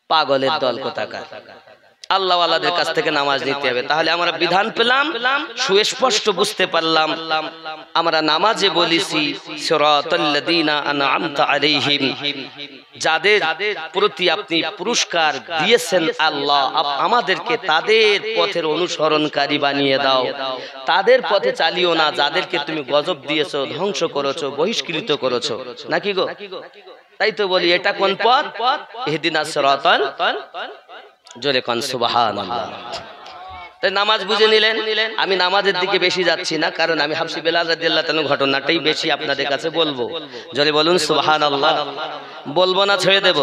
পাগলের দল কোথাকার। আল্লাহ ওয়ালাদের কাছ থেকে নামাজ নিতে হবে। তাহলে আমরা বিধান পেলাম, সুস্পষ্ট বুঝতে পারলাম। আমরা নামাজে বলেছি সিরাতাল্লাযীনা আনআমতা আলাইহিম, যাদের প্রতি আপনি পুরস্কার দিয়েছেন আল্লাহ, আমাদেরকে তাদের পথের অনুসরণকারী বানিয়ে দাও। তাদের পথে চালিও না যাদেরকে তুমি গজব দিয়েছো, ধ্বংস করেছো, বহিষ্কৃত করেছো, নাকি গো? তাই তো বলি এটা কোন পথ? ইহদিনাস সিরাতাল, জোরে কোন সুবহানাল্লাহ। তাই নামাজ বুঝে নিলেন। আমি নামাজের দিকে বেশি যাচ্ছি না, কারণ আমি হাফসি বেলাল রাদিয়াল্লাহু তাআলা ঘটনাটাই বেশি আপনাদের কাছে বলবো। জোরে বলুন সুবহানাল্লাহ। বলবো না ছেড়ে দেব?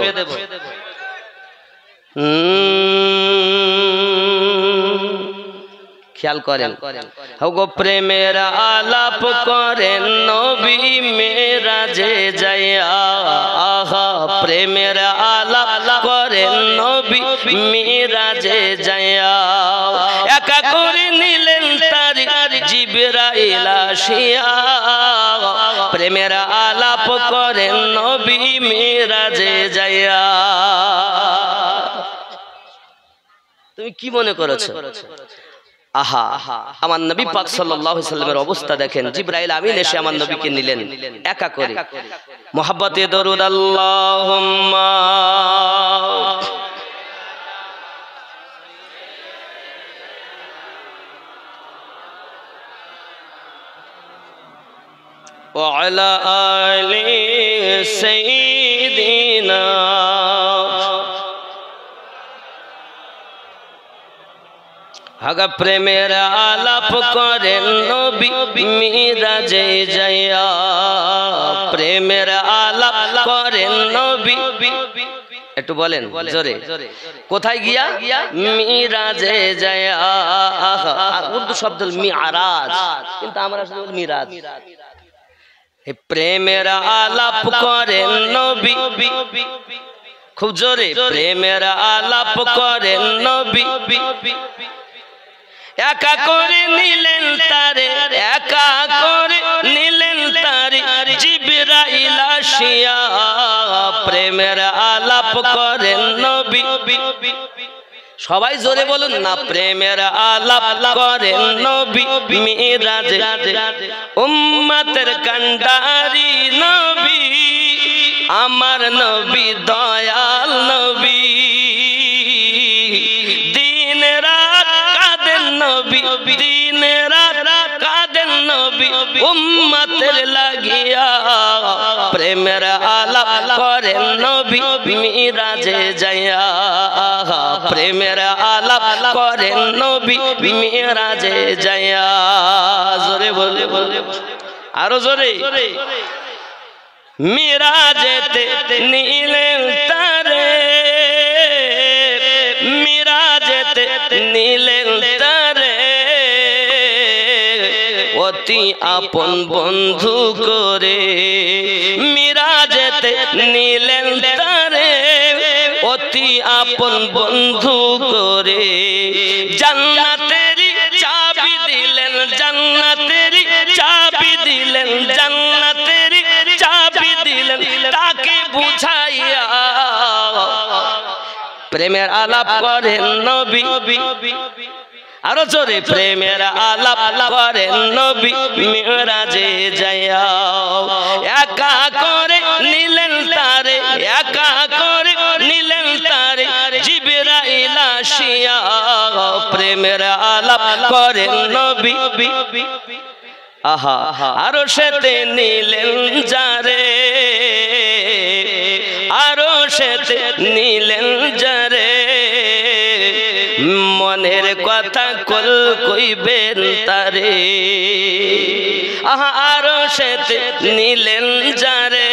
খেয়াল করেন, গো প্রেমের আলাপ করেন নবী মেরাজে যাইয়া, আহা প্রেমের আলাপ করেন নবী মেরাজে যাইয়া, একা করে নিলেন তার জিবরাইল আসিয়া, প্রেমের আলাপ করেন নবী মেরাজে যাইয়া। তুমি কি মনে করেছো? আহা, আমার নবী পাক সাল্লাল্লাহু আলাইহি সাল্লামের অবস্থা দেখেন। জিবরাইল আমিন এসে আমার নবীকে নিলেন একা করে। মুহাব্বতে দরুদ আল্লাহুম্মা وعلى آل سيدنا হাগা প্রেমের আলাপ করেন নবী মিরাজে যাইয়া প্রেমের আলাপ করেন নবী একটু বলেন জোরে কোথায় গিয়া মিরাজে যাইয়া উর্দু শব্দ মিরাজ কিন্তু আমরা শুধু মিরাজ প্রেমের আলাপ করেন নবী খুব জোরে প্রেমের আলাপ করেন নবী একা করে নিলেন তারে একা করে নিলেন তারে জিবরাইল আসিয়া প্রেমের আলাপ করেন নবী সবাই জোরে বলুন না প্রেমের আলাপ করেন নবী মিরাজে উম্মতের কান্ডারি নবী আমার নবী দয়াল নবী দিন রাত কাঁদেন নবী দিন রাত কাঁদেন নবী উম্মতের লাগিয়া প্রেমের আলাপ করেন নবী মিরাজে যাইয়া প্রেমের আলাপ করেন নবী মিরাজে যাইয়া জোরে বলে আরো জোরে মিরাজেতে নিলেন তারে মিরাজেতে নিলেন তারে অতি আপন বন্ধু করে মিরাজেতে নিলেন তারে অতি আপন বন্ধু করে জান্নাতেরই চাবি দিলেন জান্নাতেরই চাবি দিলেন জান্নাতেরই চাবি দিলেন তাকে বুঝাইয়া প্রেমের আলাপ করেন নবী আরো জোরে প্রেমের আলাপ করেন নবী মিরাজে যাইয়া একা করে নিলেন তারে একা করে নিলেন তারে জিবরাইল আসিয়া প্রেমের আলাপ করেন নবী আহা আরো সেতে নিলেন যারে আরো সেতে নিলেন যারে মনের কথা কল কইবেন তারে আহা আরো সেতে নিলেন যারে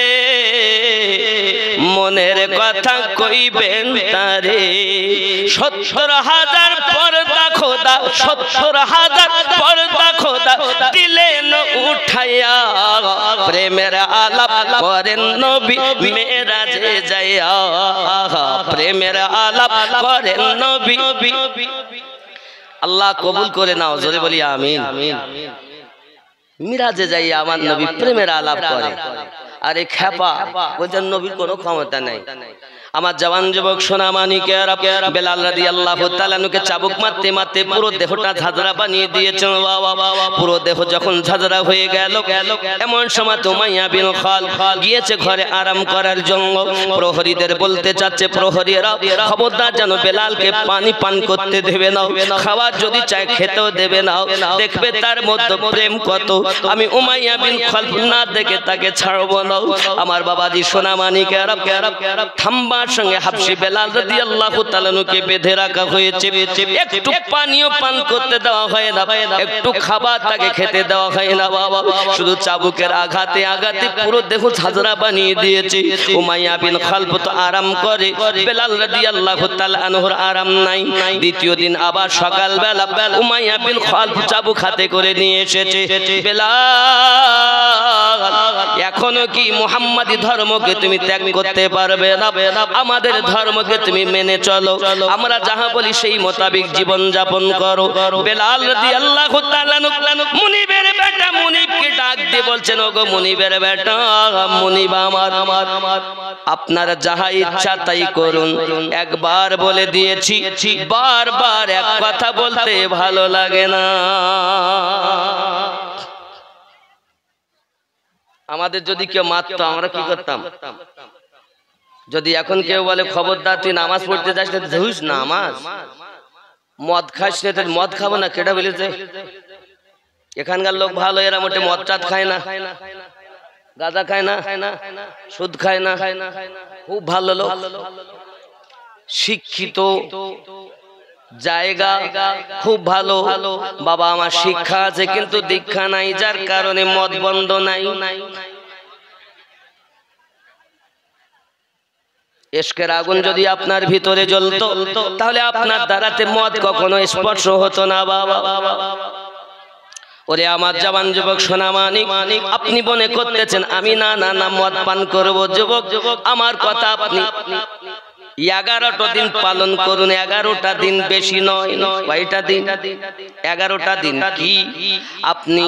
মনের কথা কইবেন তারে ৭০,০০০ পর্দা খোদা ৭০,০০০ পর্দা খোদা দিলেন উঠাইয়া প্রেমের আলাপ করেন নবী মেরাজে যাইয়া প্রেমের আলাপ করেন নবী আল্লাহ কবুল করে নাও জোরে বলি আমিন মিরাজে যাইয়া আমার নবী প্রেমের আলাপ করে আরে খেপা বলছেন নবীর কোনো ক্ষমতা নাই আমার জওয়ান যুবক সোনা মানিকেরা বেলাল রাদিয়াল্লাহু তাআলা আনহুকে চাবুক মারতে মারতে পুরো দেহটা ঝাঁঝরা বানিয়ে দিয়েছেন পুরো দেহ যখন ঝাঁঝরা হয়ে গেল এমন সময় উমাইয়া বিন খালদ গিয়েছে ঘরে আরাম করার জন্য প্রহরীদের বলতে চাচ্ছে প্রহরীরা খবরদার যেন বেলালকে পানি পান করতে দেবে না খাবার যদি চায় খেতেও দেবে না দেখবে তার মধ্যে প্রেম কত আমি উমাইয়া বিন খালদ না দেখে তাকে ছাড়বো না আমার বাবাজি সোনা মানিকেরা থাম্বার সঙ্গে হাবশি বেলাল রাদিয়াল্লাহু তাআলা আনহুকে বেঁধে রাখা হয়েছে একটু পানিও পান করতে দেওয়া হয় না একটু খাবার তাকে খেতে দেওয়া হয় না বাবা শুধু চাবুকের আঘাতে আঘাতে পুরো দেহ ঝাঁঝরা বানিয়ে দিয়েছে উমাইয়া বিন খালদ তো আরাম করে বেলাল রাদিয়াল্লাহু তাআলা আনহুর আরাম নাই দ্বিতীয় দিন আবার সকাল বেলা উমাইয়া বিন খালদ চাবুক হাতে করে নিয়ে এসেছে বেলাল এখনো কি মুহাম্মাদি ধর্মকে তুমি ত্যাগ করতে পারবে না আমাদের ধর্মকে তুমি মেনে চলো আমরা যাহা বলি সেই মোতাবেক জীবন যাপন করো বেলাল রাদিয়াল্লাহু তাআলা মুনিবের বেটা মুনিবকে ডাক দিয়ে বলছেন ওগো মুনিবের বেটা মুনিব আমার আপনার যাহা ইচ্ছা তাই করুন একবার বলে দিয়েছি বারবার এক কথা বলতে ভালো লাগে না আমাদের যদি কেউ মারতো আমরা কি করতাম যদি এখন কেউ বলে খবরদার তুই নামাজ পড়তে যাস না ধুস নামাজ মদ খাস না মদ খাবো না কেটা বলেছে এখানকার লোক ভালো এরা মোটে মদ টাত খায় না গাঁজা খায় না, সুদ খায় না, খুব ভালো লোক, শিক্ষিত, জায়গা খুব ভালো, বাবা আমার শিক্ষা আছে কিন্তু দীক্ষা নাই, যার কারণে মদ বন্ধ নাই। ইশকের আগুন যদি আপনার ভিতরে জ্বলতো তাহলে আপনার দ্বারাতে মদ কখনো স্পর্শ হতো না বাবা। ওরে আমার জওয়ান যুবক সোনা মানিক, আপনি মনে করতেছেন আমি না না না মদ পান করব। যুবক, আমার কথা আপনি 11টা দিন পালন করুন। 11টা দিন বেশি নয়। কয়টা দিন? 11টা দিন। কি আপনি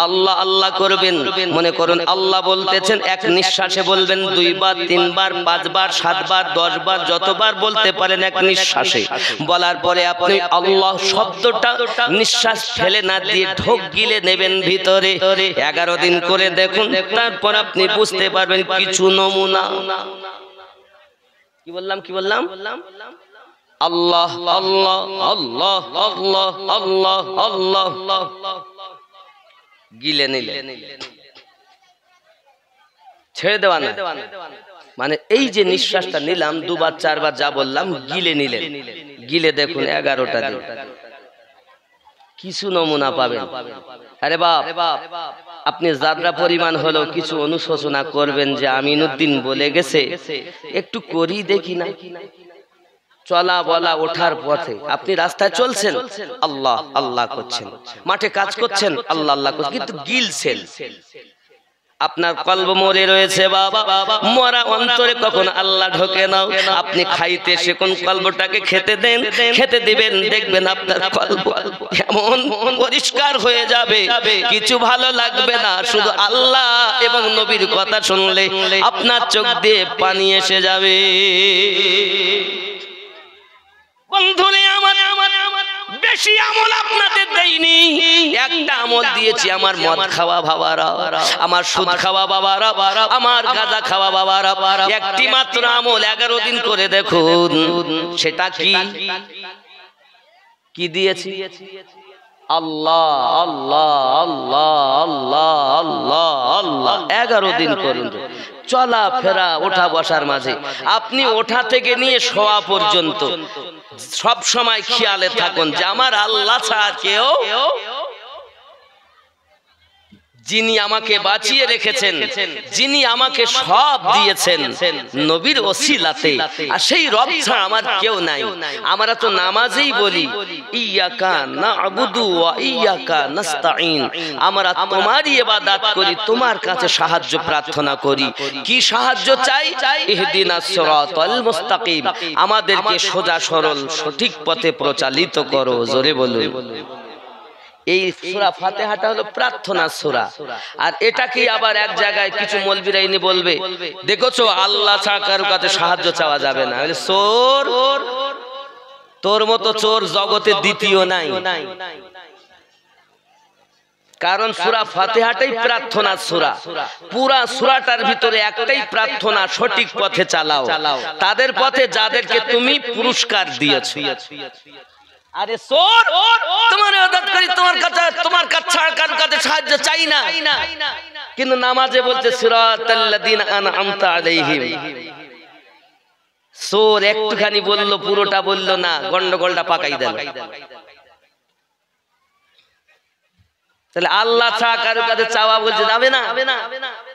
আল্লাহ আল্লাহ করবেন? মনে করুন আল্লাহ বলতেছেন, এক নিঃশ্বাসে বলবেন 2 বার 3 বার 5 বার 7 বার 10 বার যতবার বলতে পারেন এক নিঃশ্বাসে। বলার পরে আপনি আল্লাহ শব্দটা নিঃশ্বাস ফেলে না দিয়ে ঢোক গিলে নেবেন ভিতরে। 11 দিন করে দেখুন, তারপর আপনি বুঝতে পারবেন কিছু নমুনা। কি বললাম? আল্লাহ আল্লাহ আল্লাহ আল্লাহ আল্লাহ আল্লাহ গিলে নিলে ছেড়ে দেওয়া না, মানে এই যে নিঃশ্বাসটা নিলাম 2 বার 4 বার যা বললাম গিলে নিলেন। গিলে দেখুন 11টা দিন কিছু নমুনা পাবেন। আরে বাপ, আপনি যাত্রা পরিমাণ হলেও কিছু অনুশোচনা করবেন যে আমিনুদ্দিন বলে গেছে একটু করি দেখি না। চলা বলা ওঠার পথে আপনি রাস্তায় চলছেন, আল্লাহ আল্লাহ করছেন, মাঠে কাজ করছেন, আল্লাহ আল্লাহ করছেন, কিন্তু গিলছেন। আপনার কলব মরে রয়েছে বাবা, মরা অন্তরে কখন আল্লাহ ঢোকে নাও। আপনি খাইতে সে কোন কলবটাকে খেতে দেন, খেতে দিবেন, দেখবেন আপনার কলব এমন পরিষ্কার হয়ে যাবে, কিছু ভালো লাগবে না। শুধু আল্লাহ এবং নবীর কথা শুনলে আপনার চোখ দিয়ে পানি এসে যাবে। বন্ধুরে আমার, বেশি আমল আপনাদের দেইনি, একটা আমল দিয়েছি। আমার মদ খাওয়া বাবারা, আমার সুদ খাওয়া বাবারা, আমার গাঁজা খাওয়া বাবারা, একটি মাত্র আমল 11 দিন করে দেখুন। সেটা কি দিয়েছি? আল্লাহ আল্লাহ আল্লাহ আল্লাহ আল্লাহ আল্লাহ 11 দিন করুন। চলা ফেরা ওঠা বসার মাঝে আপনি ওঠা থেকে নিয়ে শোয়া পর্যন্ত সব সময় খেয়ালে থাকুন যে আমার আল্লাহ ছাড়া কেউ, যিনি আমাকে বাঁচিয়ে রেখেছেন, যিনি আমাকে সব দিয়েছেন নবীর ওসিলাতে, আর সেই রব ছাড়া আমার কেউ নাই। আমরা তো নামাজেই বলি ইয়াকা না'বুদু ওয়া ইয়াকা নাস্তাঈন, আমরা তোমারই ইবাদত করি, তোমার কাছে সাহায্য প্রার্থনা করি। কি সাহায্য চাই? ইহদিনাস সিরাতাল মুস্তাকিম, আমাদেরকে সোজা সরল সঠিক পথে প্রচালিত করো। জোরে বলুন। এই সূরা ফাতিহাটা হলো প্রার্থনা সূরা। আর এটাকে আবার এক জায়গায় কিছু মৌলবীরাইনি বলবে, দেখোছো আল্লাহ ছাড়া কারো কাছে সাহায্য চাওয়া যাবে না। চোর, তোর মতো চোর জগতে দ্বিতীয় নাই। কারণ সূরা ফাতিহাটাই প্রার্থনা সূরা। পুরা সূরাটার ভিতরে একটাই প্রার্থনা, সঠিক পথে চালাও তাদের পথে যাদেরকে তুমি পুরস্কার দিয়েছো। আরে চোর, তোমার ইবাদত করি, তোমার কাছে ছাড়া কারো কাছে সাহায্য চাই না, কিন্তু নামাজে বলতে সিরাতাল্লাযিনা আনআমতা আলাইহিম। চোর একটুখানি বলল, পুরোটা বলল না, গন্ডগোলটা পাকাই দিল। তাহলে আল্লাহ ছাড়া কারো কাছে চাওয়া বলছে যাবে না।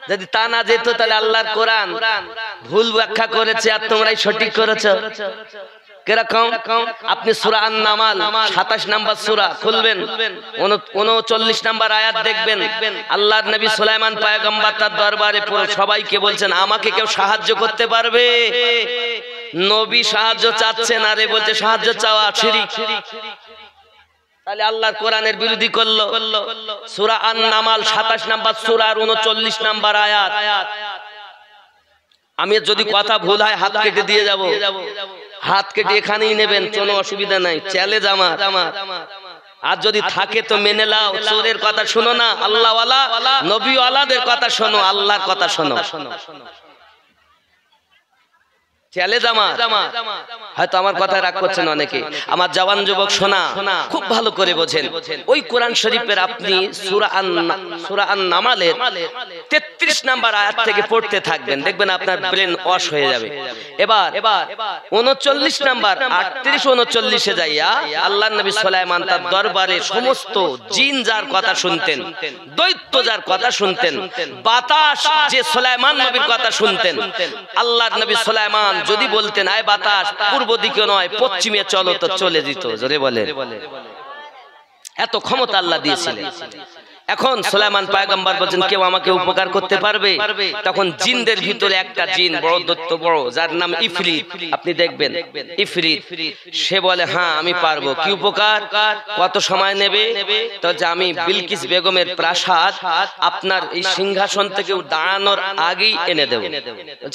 যদি তা না যেত তাহলে আল্লাহর কোরআন ভুল ব্যাখ্যা করেছে আর তোমরাই সঠিক করেছো। কিরকম? আপনি সূরা আন-নামাল 27 নম্বর সূরা খুলবেন, 39 নম্বর আয়াত দেখবেন। আল্লাহর নবী সুলাইমান পয়গম্বর তার দরবারে সবাইকে বলছেন আমাকে কেউ সাহায্য করতে পারবে? নবী সাহায্য চাচ্ছেন, আরে বলছে সাহায্য চাওয়া শিরক। তাহলে আল্লাহর কোরআনের বিরোধী করলো। সূরা আন-নামাল 27 নম্বর সূরার 39 নম্বর আয়াত। আমি যদি কথা ভুল হয় হাত কেটে দিয়ে যাব, হাত কেটে এখানেই নেবেন, কোনো অসুবিধা নাই, চ্যালেঞ্জ আমার। আর যদি থাকে তো মেনে নাও। চোরের কথা শোনো না, আল্লাহওয়ালা নবীওয়ালাদের কথা শোনো, আল্লাহর কথা শোনো। চ্যালেঞ্জ আমার। হয়তো আমার কথা রাগ করছেন অনেকে, আমার জওয়ান যুবক শোনা খুব ভালো করে বোঝেন। ওই কোরআন শরীফের আপনি সূরা আন-নামালের 33 নাম্বার আয়াত থেকে পড়তে থাকবেন, দেখবেন আপনার ব্রেন ওয়াশ হয়ে যাবে। এবার 39 নাম্বার 38 39-এ যাইয়া আল্লাহর নবী সুলাইমান তার দরবারে সমস্ত জিন যার কথা শুনতেন, দৈত্য যার কথা শুনতেন, বাতাস যে সুলাইমান নবীর কথা শুনতেন, আল্লাহর নবী সুলাইমান যদি বলতেন আয় বাতাস পূর্ব দিকে নয় পশ্চিমে চলো, তো চলে যেত। জোরে বলেন, এত ক্ষমতা আল্লাহ দিয়েছিলেন। এখন সুলাইমান পয়গম্বর বলেন কেউ আমাকে উপকার করতে পারবে? তখন জিনদের ভিতরে একটা জিন বড় দৈত্য, বড়, যার নাম ইফরিত, আপনি দেখবেন ইফরিত, সে বলে হ্যাঁ আমি পারবো। কি উপকার? কত সময় নেবে? তো যে আমি বিলকিস বেগমের প্রাসাদ আপনার এই সিংহাসন থেকে দাঁড়ানোর আগেই এনে দেব।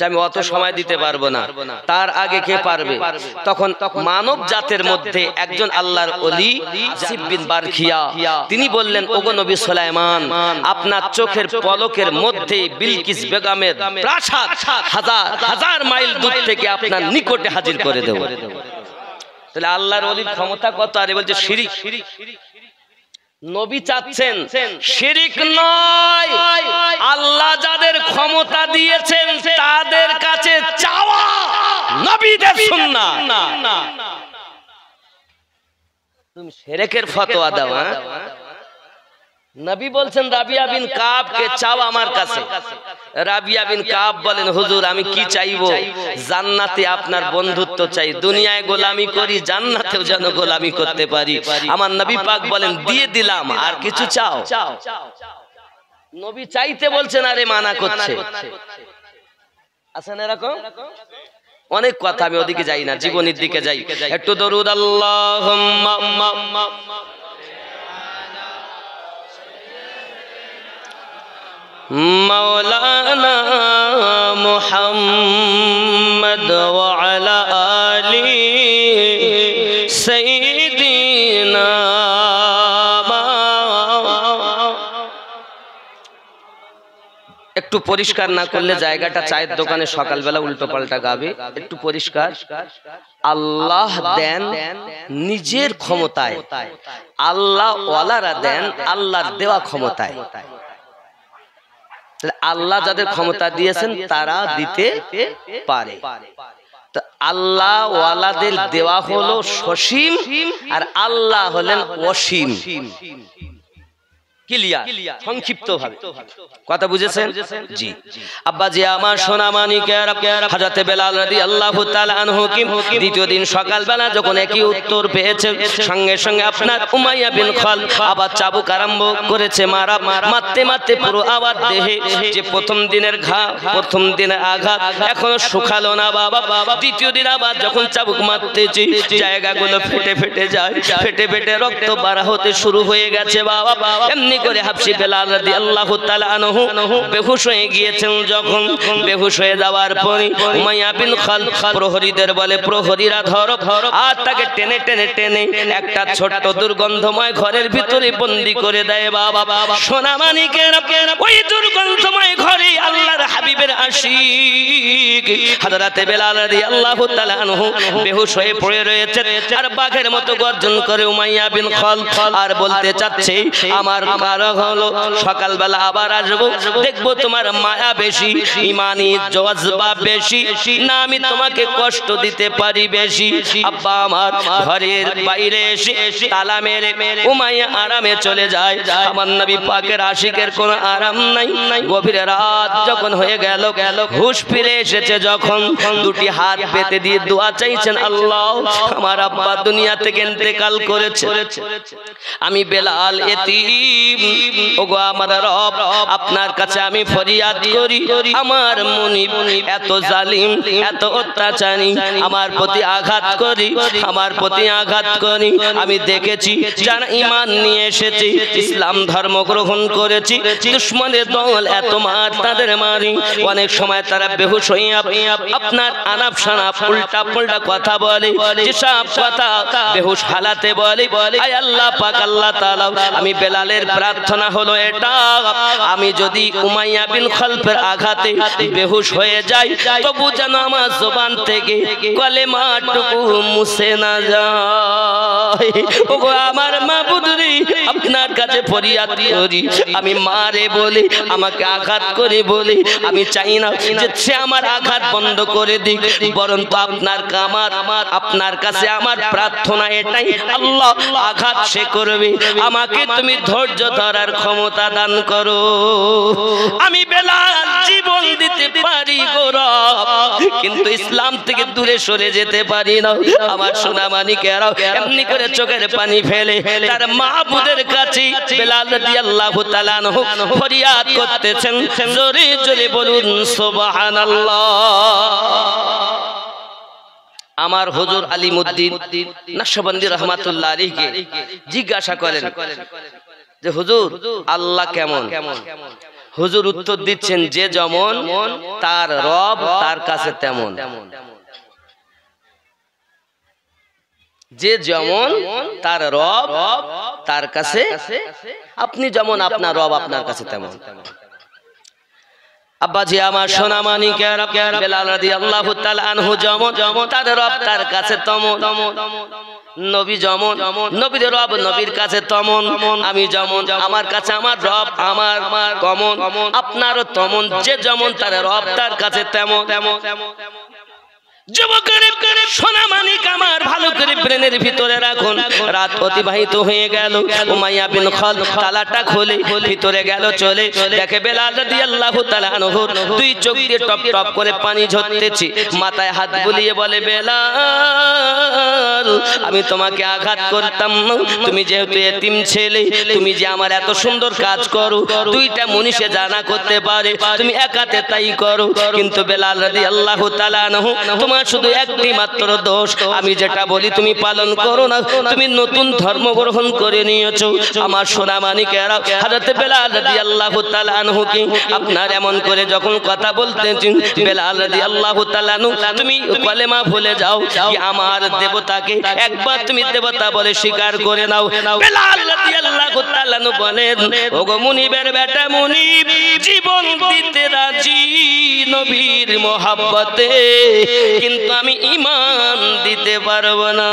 আমি অত সময় দিতে পারবো না, তার আগে কে পারবে? তখন মানব জাতের মধ্যে একজন আল্লাহর ওলি আসিফ বিন বারখিয়া তিনি বললেন ওগো নবী সুলাইমান, আপনার চোখের পলকের মধ্যে বিলকিস বেগমের প্রাসাদ হাজার হাজার মাইল দূর থেকে আপনার নিকটে হাজির করে দেব। তাহলে আল্লাহর ওলির ক্ষমতা কত! আর বলছে শিরিক। নবী চাচ্ছেন শিরিক নয়, আল্লাহ যাদের ক্ষমতা দিয়েছেন তাদের কাছে চাওয়া নবীদের সুন্নাত। তুমি শিরকের ফতোয়া দাও। নবী বলছেন রাবিয়া বিন কাবকে চাও আমার কাছে। রাবিয়া বিন কাব বলেন হুজুর আমি কি চাইবো? জান্নাতে আপনার বন্ধুত্ব চাই, দুনিয়ায় গোলামি করি, জান্নাতেও যেন গোলামি করতে পারি। আমার নবী পাক বলেন দিয়ে দিলাম, আর কিছু চাও? নবী চাইতে বলছেন আরে মানা করছে। আছেন এরকম অনেক কথা, আমি ওদিকে যাই না, জীবনের দিকে যাই। একটু দরুদ আল্লাহুম্মা মাওলানা মুহাম্মদ ওয়া আলা আলি সাইয়্যিদিনা। একটু পরিষ্কার না করলে জায়গাটা চায়ের দোকানে সকালবেলা উল্টো পাল্টা গাবে। একটু পরিষ্কার। আল্লাহ দেন নিজের ক্ষমতায়, আল্লাহ ওয়ালারা দেন আল্লাহর দেওয়া ক্ষমতায়। আল্লাহ যাদের ক্ষমতা দিয়েছেন তারা দিতে পারে। আল্লাহ ওয়ালাদের দেওয়া হলো সসীম, আর আল্লাহ হলেন অসীম। ক্লিয়ার, সংক্ষিপ্ত ভাবে কথা বুঝেছেন? জি আব্বা জি আমার সোনা মানিকের হযরত বেলাল রাদিয়াল্লাহু তাআলা আনহু কি দ্বিতীয় দিন সকালবেলা যখন একই উত্তর পেয়েছে, সঙ্গে সঙ্গে আপনার উমাইয়া বিন খালদ আবার চাবুক আরম্ভ করেছে মারা। মারতে মারতে পুরো আবার দেহে যে প্রথম দিনের ঘা, প্রথম দিনের আঘাত এখনো শুকালো না বাবা। দ্বিতীয় দিন আবার যখন চাবুক মারতেছি জায়গাগুলো ফেটে ফেটে যায়, ফেটে ফেটে রক্ত বার হতে শুরু হয়ে গেছে বাবা। এমনি করে হাবশী বেলাল রাদিয়াল্লাহু তাআলা আনহু বেহুশ হয়ে গিয়েছেন। যখন বেহুশ হয়ে যাওয়ার পরে উমাইয়া বিন খালদ প্রহরীদের বলে প্রহরীরা ধরো, আর তাকে টেনে টেনে টেনে একটা ছোট্ট দুর্গন্ধময় ঘরের ভিতরে বন্দী করে দেয় বাবা। সোনা মানিকের ওই দুর্গন্ধময় ঘরে আল্লাহর হাবিবের আশিক হযরত বেলাল রাদিয়াল্লাহু তাআলা আনহু বেহুশ হয়ে পড়ে রয়েছে, আর বাঘের মতো গর্জন করে উমাইয়া বিন খালদ, আর বলতে চাচ্ছে আমার হলো সকালবেলা আবার আসবো, দেখবো তোমার মায়া বেশি, ইমানি জজবা বেশি না আমি তোমাকে কষ্ট দিতে পারি বেশি। আব্বা আমার ঘরের বাইরে এসে তালা মেরে উমাইয়া আরামে চলে যায়। আমার নবী পাকের আশিকের কোনো আরাম নাই। গভীর রাত যখন হয়ে গেল, হুঁশ ফিরে এসেছে যখন, দুটি হাত পেতে দিয়ে দোয়া চাইছেন আল্লাহ আমার আব্বা দুনিয়া থেকে ইন্তেকাল করেছে, আমি বেলাল এতিম, ওগো আমার রব আপনার কাছে আমি ফরিয়াদ করি, আমার মুনিব এত জালিম এত অত্যাচারী, আমার প্রতি আঘাত করি, আমার প্রতি আঘাত করি। আমি দেখেছি যারা ঈমান নিয়ে এসেছে, ইসলাম ধর্ম গ্রহণ করেছি, দুশমনের দল এত মার তাদের মারি, অনেক সময় তারা বেহুশ হয়ে আপনার আনাপ শানাপ উল্টা পাল্টা কথা বলে, যেসব কথা বেহুশ হালাতে বলে। আয় আল্লাহ পাক আল্লাহ তাআলা আমি বেলালের প্রার্থনা হলো এটা, আমি যদি উমাইয়া বিন খালফের আঘাতে বেহুশ হয়ে যাই তবু যেন আমার জবান থেকে কলেমাটুকু মুছে না যায়। ওগো আমার মাবুদ রে, আপনার কাছে ফরিয়াদ করি, আমি মারে বলে আমাকে আঘাত করে বলে আমি চাই না যে সে আমার আঘাত বন্ধ করে দিক, বরং তো আপনার কাছে আমার প্রার্থনা এটাই, আল্লাহ আঘাত সে করবে, আমাকে তুমি ধৈর্য ধরার ক্ষমতা দান করো। আমি বেলাল জীবন দিতে পারি গো রব, কিন্তু ইসলাম থেকে দূরে সরে যেতে পারি না। আমার সোনা মানিকেরাও এমনি করে চোখের পানি ফেলে তার মাবুদের কাছে বেলাল রাদিয়াল্লাহু তাআলা আনহু ফরিয়াদ করতেছেন। জোরে জোরে বলুন সুবহানাল্লাহ। আমার হুজুর আলিমউদ্দিন নকশবন্দি রাহমাতুল্লাহ আলাইহি জিজ্ঞাসা করেন যে হুজুর আল্লাহ কেমন? হুজুর উত্তর দিচ্ছেন, যে যেমন তার রব তার কাছে তেমন। যে যেমন তার রব তার কাছে, আপনি যেমন আপনার রব আপনার কাছে তেমন। আব্বাজি আমার সোনা মানিকেরা, বেলাল রাদিয়াল্লাহু তাআলা আনহু যেমন তার রব তার কাছে তেমন, নবী যেমন নবীর রব নবীর কাছে তেমন, আমি যেমন আমার কাছে আমার রব আমার তেমন, আপনারও তেমন। যে যেমন তার রব তার কাছে তেমন। যুবকের সোনা মানিক আমার ভালো করে ব্রেনের ভিতরে রাখুন। রাত অতিবাহিত হয়ে গেল, উমাইয়া বিন খালফ তালাটা খুলে ভিতরে গেল, চলে দেখে বেলাল রাদিয়াল্লাহু তাআলা আনহুর দুই চোখ দিয়ে টপ টপ করে পানি ঝরতেছে। মাথায় হাত বুলিয়ে বলে, বেলাল আমি তোমাকে আঘাত করতাম না, তুমি যেহেতু এতিম ছেলে, তুমি যে আমার এত সুন্দর কাজ করো, দুইটা মনীষে জানা করতে পারে, তুমি একাতে তাই করো, কিন্তু বেলাল রাদিয়াল্লাহু তাআলা আনহু তোমার শুধু একটি মাত্র দোষ, আমি যেটা বলি তুমি পালন করো না, তুমি নতুন ধর্ম গ্রহণ করে নিয়েছো। আমার সোনা মানিকেরা, হযরত বেলাল রাদিয়াল্লাহু তাআলা আনহু কি আপনার এমন করে যখন কথা বলতেছেন, বেলাল রাদিয়াল্লাহু তাআলা আনহু তুমি কলেমা ভুলে যাও, কি আমার দেবতাকে একবার তুমি দেবতা বলে স্বীকার করে নাও। বেলাল রাদিয়াল্লাহু তাআলা আনহু বলেন, ওগো মুনিবের বেটা মুনিব, জীবন দিতে রাজি নবীর মহব্বতে, কিন্তু আমি ঈমান দিতে পারবো না।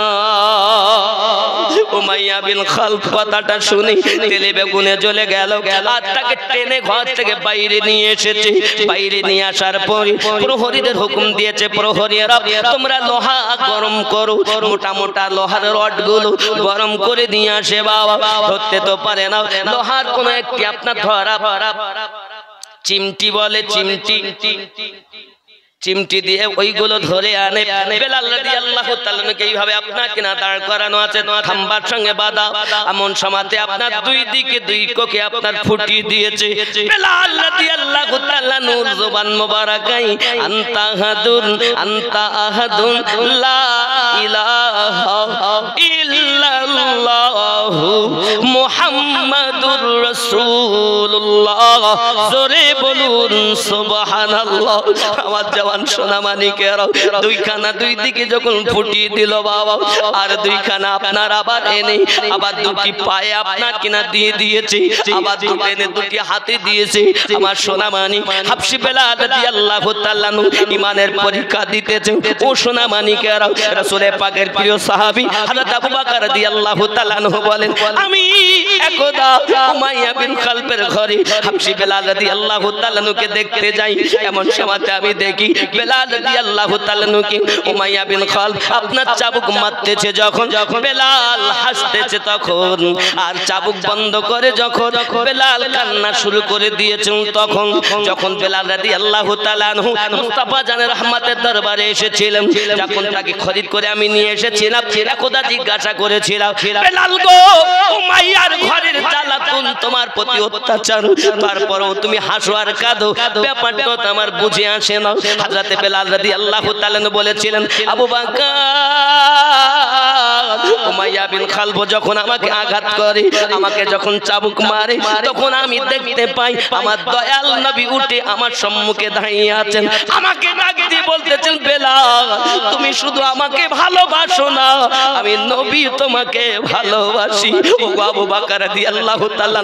উমাইয়া বিন খালফ কথাটা শুনে তেলে বেগুনে জ্বলে গেল, আর তাকে টেনে ঘর থেকে বাইরে নিয়ে এসেছে। বাইরে নিয়ে আসার পর প্রহরীদের হুকুম দিয়েছে, প্রহরীরা তোমরা লোহা গরম করো, মোটা মোটা লোহার রড গুলো গরম করে নিয়ে আসে। বাবা ধরতে তো পারে না, লোহার কোন একটি আপনার ধরা চিমটি বলে, চিমটি দিয়ে ওইগুলো ধরে আনে। বেলাল রাদিয়াল্লাহু তাআলা এইভাবে আপনাকে না দাঁড় করানো আছে, খাম্বার সঙ্গে বাঁধা, এমন সময়তে আপনার দুই দিকে দুই কোকে আপনার ফুটিয়ে দিয়েছে। বেলাল রাদিয়াল্লাহু তাআলা নূর জবান মোবারকাই আনতা আহাদুন লা ইলাহা ইল্লাল্লাহু মুহাম্মাদুর রাসূলুল্লাহ। জোরে বলুন সুবহানাল্লাহ। আমার সোনা মানিকেরা, দুইখানা দুই দিকে যখন ফুটিয়ে দিল বাবা, আর দুইখানা আপনার আবার এনে আবার দুটি পায়ে আপনার কিনা দিয়ে দিয়েছে, আবার দুটো এনে দুটি হাতে দিয়েছে। আমার সোনা মানিক হাবশী বেলাল রাদিয়াল্লাহু তাআলা ঈমানের পরীক্ষা দিতেছে। ও সোনা মানিকেরা, রাসূল পাকের প্রিয় সাহাবী হযরত আবু বকর রাদিয়াল্লাহু তাআলা বলেন, আমি একদা উমাইয়া বিন খালফের ঘরে হাবশী বেলাল রাদিয়াল্লাহু তাআলা কে দেখতে যাই। এমন সময়তে আমি দেখি বেলাল রাদিয়াল্লাহু তাআলা কে উমাইয়া বিন খালফ আপনার চাবুক মারতেছে। যখন বেলাল হাসতেছে তখন, আর চাবুক বন্ধ করে যখন বেলাল কান্না শুরু করে দিয়েছেন, তখন যখন বেলাল রাদিয়াল্লাহু তাআলা মুস্তাফা জানের রহমতের দরবারে এসেছিলাম, যখন তাকে খরিদ করে আমি নিয়ে এসেছিলাম, একদা জিজ্ঞাসা করেছিলাম, বেলাল গো, উমাইয়ার ঘরের জ্বালাতন তোমার প্রতি অত্যাচার, তারপরেও তুমি হাসো আর কাঁদো, ব্যাপারটা তো আমার বুঝে আসে না। হযরত বেলাল রাদিয়াল্লাহু তাআলা বলেছিলেন, আবু বকর, উমাইয়া বিন খালফ যখন আমাকে আঘাত করে, আমাকে যখন চাবুক মারে, তখন আমি দেখতে পাই আমার দয়াল নবী উঠে আমার সম্মুখে দাঁড়িয়ে আছেন, আমাকে ডাক দিয়ে বলতেছেন, বেলাল তুমি শুধু আমাকে ভালোবাসো না, আমি নবী তোমাকে ভালোবাসি। ও আবু বকর রাদিয়াল্লাহু তাআলা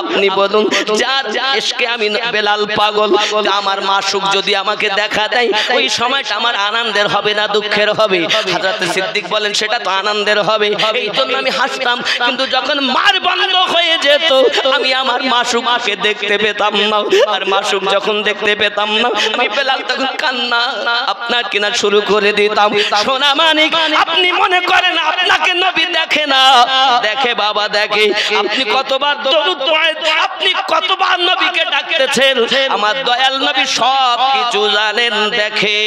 আপনি বলুন যার ইশকে আমি বেলাল পাগল, আমার মাসুক যদি আমাকে দেখা দেয় ওই সময়টা আমার আনন্দের হবে না দুঃখের হবে? হযরত সিদ্দিক বলেন সেটা তো আনন্দের হবে, এই জন্য আমি হাসতাম। কিন্তু যখন মার বন্ধ হয়ে যেত আমি আমার মাসুককে দেখতে পেতাম না, আর মাসুক যখন দেখতে পেতাম না আমি বেলাল তখন কান্না আপনার কিনা শুরু করে দিতাম। সোনা মানিক, আপনি মনে করেন আপনাকে নবী দেখে না? দেখে বাবা, দেখে। আপনি কতবার দরুদ পড়েন, আপনি কতবার নবীকে ডাকতেছেন, আমার দয়াল নবী সব কিছু জানেন, দেখে।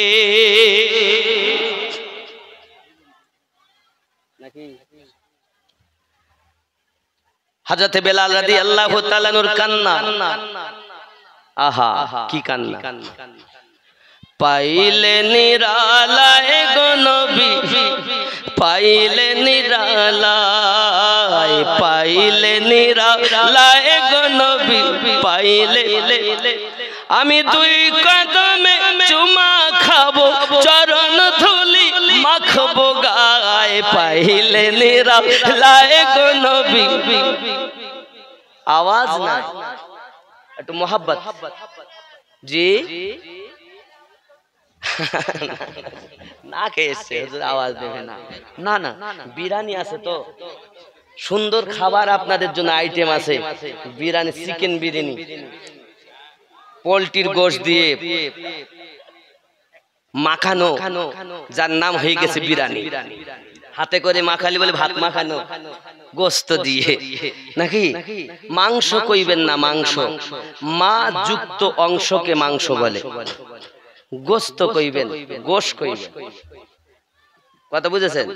হযরত বেলাল রাদিয়াল্লাহু তাআলা নূর কান্না, আহা কি কান্না! পাইলে নিরালায় গো নবী, পাইলে নিরালায়, পাইলে নিরালায় গো নবী, পাইলে আমি দুই কদমে চুমা খাবো, চরণ ধুলি মাখবো গায়ে, পাইলে নিরালায় গো নবী। আওয়াজ নাই, একটু মোহাব্বত। জি না খেয়েছে আওয়াজ দেবে না? না না, বিরিয়ানি আছে তো, সুন্দর খাবার আপনাদের জন্য আইটেম আছে। বিরিয়ানি, চিকেন বিরিয়ানি, পোলট্রির গোশত দিয়ে মাখানো, যার নাম হয়ে গেছে বিরিয়ানি। হাতে করে মাখালি বলে ভাত মাখানো, গোশত দিয়ে নাকি? মাংস কইবেন না, মাংস মা যুক্ত অংশকে মাংস বলে, গোশত কইবেন, গোশ কইবেন। কথা বুঝেছেন?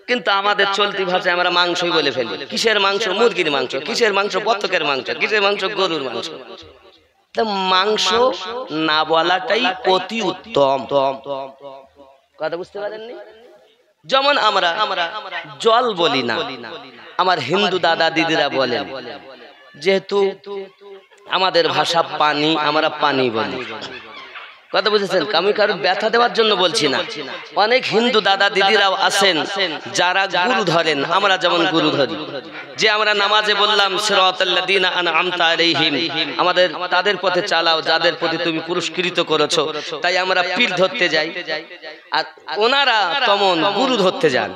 কিন্তু আমাদের চলতি ভাষায় আমরা মাংসই বলে ফেলি। কিসের মাংস? মুরগির মাংস। কিসের মাংস? বত্তকের মাংস। কিসের মাংস? গরুর মাংস। মাংস না বলাটাই অতি উত্তম। কথা বুঝতে পারেননি? যেমন আমরা জল বলি না, আমার হিন্দু দাদা দিদিরা বলেন, যেহেতু আমাদের ভাষা পানি, আমরা পানি বলি। কথা বুঝেছেন? আমি কারো ব্যথা দেওয়ার জন্য বলছি না। অনেক হিন্দু দাদা দিদিরাও আছেন যারা গুরু ধরেন, আমরা যেমন গুরু ধরি। যে আমরা নামাজে বললাম সিরাতাল্লাযীনা আনআমতা আলাইহিম, আমাদের তাদের পথে চালাও যাদের প্রতি তুমি পুরস্কৃত করেছো, তাই আমরা পীর ধরতে যাই, আর ওনারা তেমন গুরু ধরতে যান।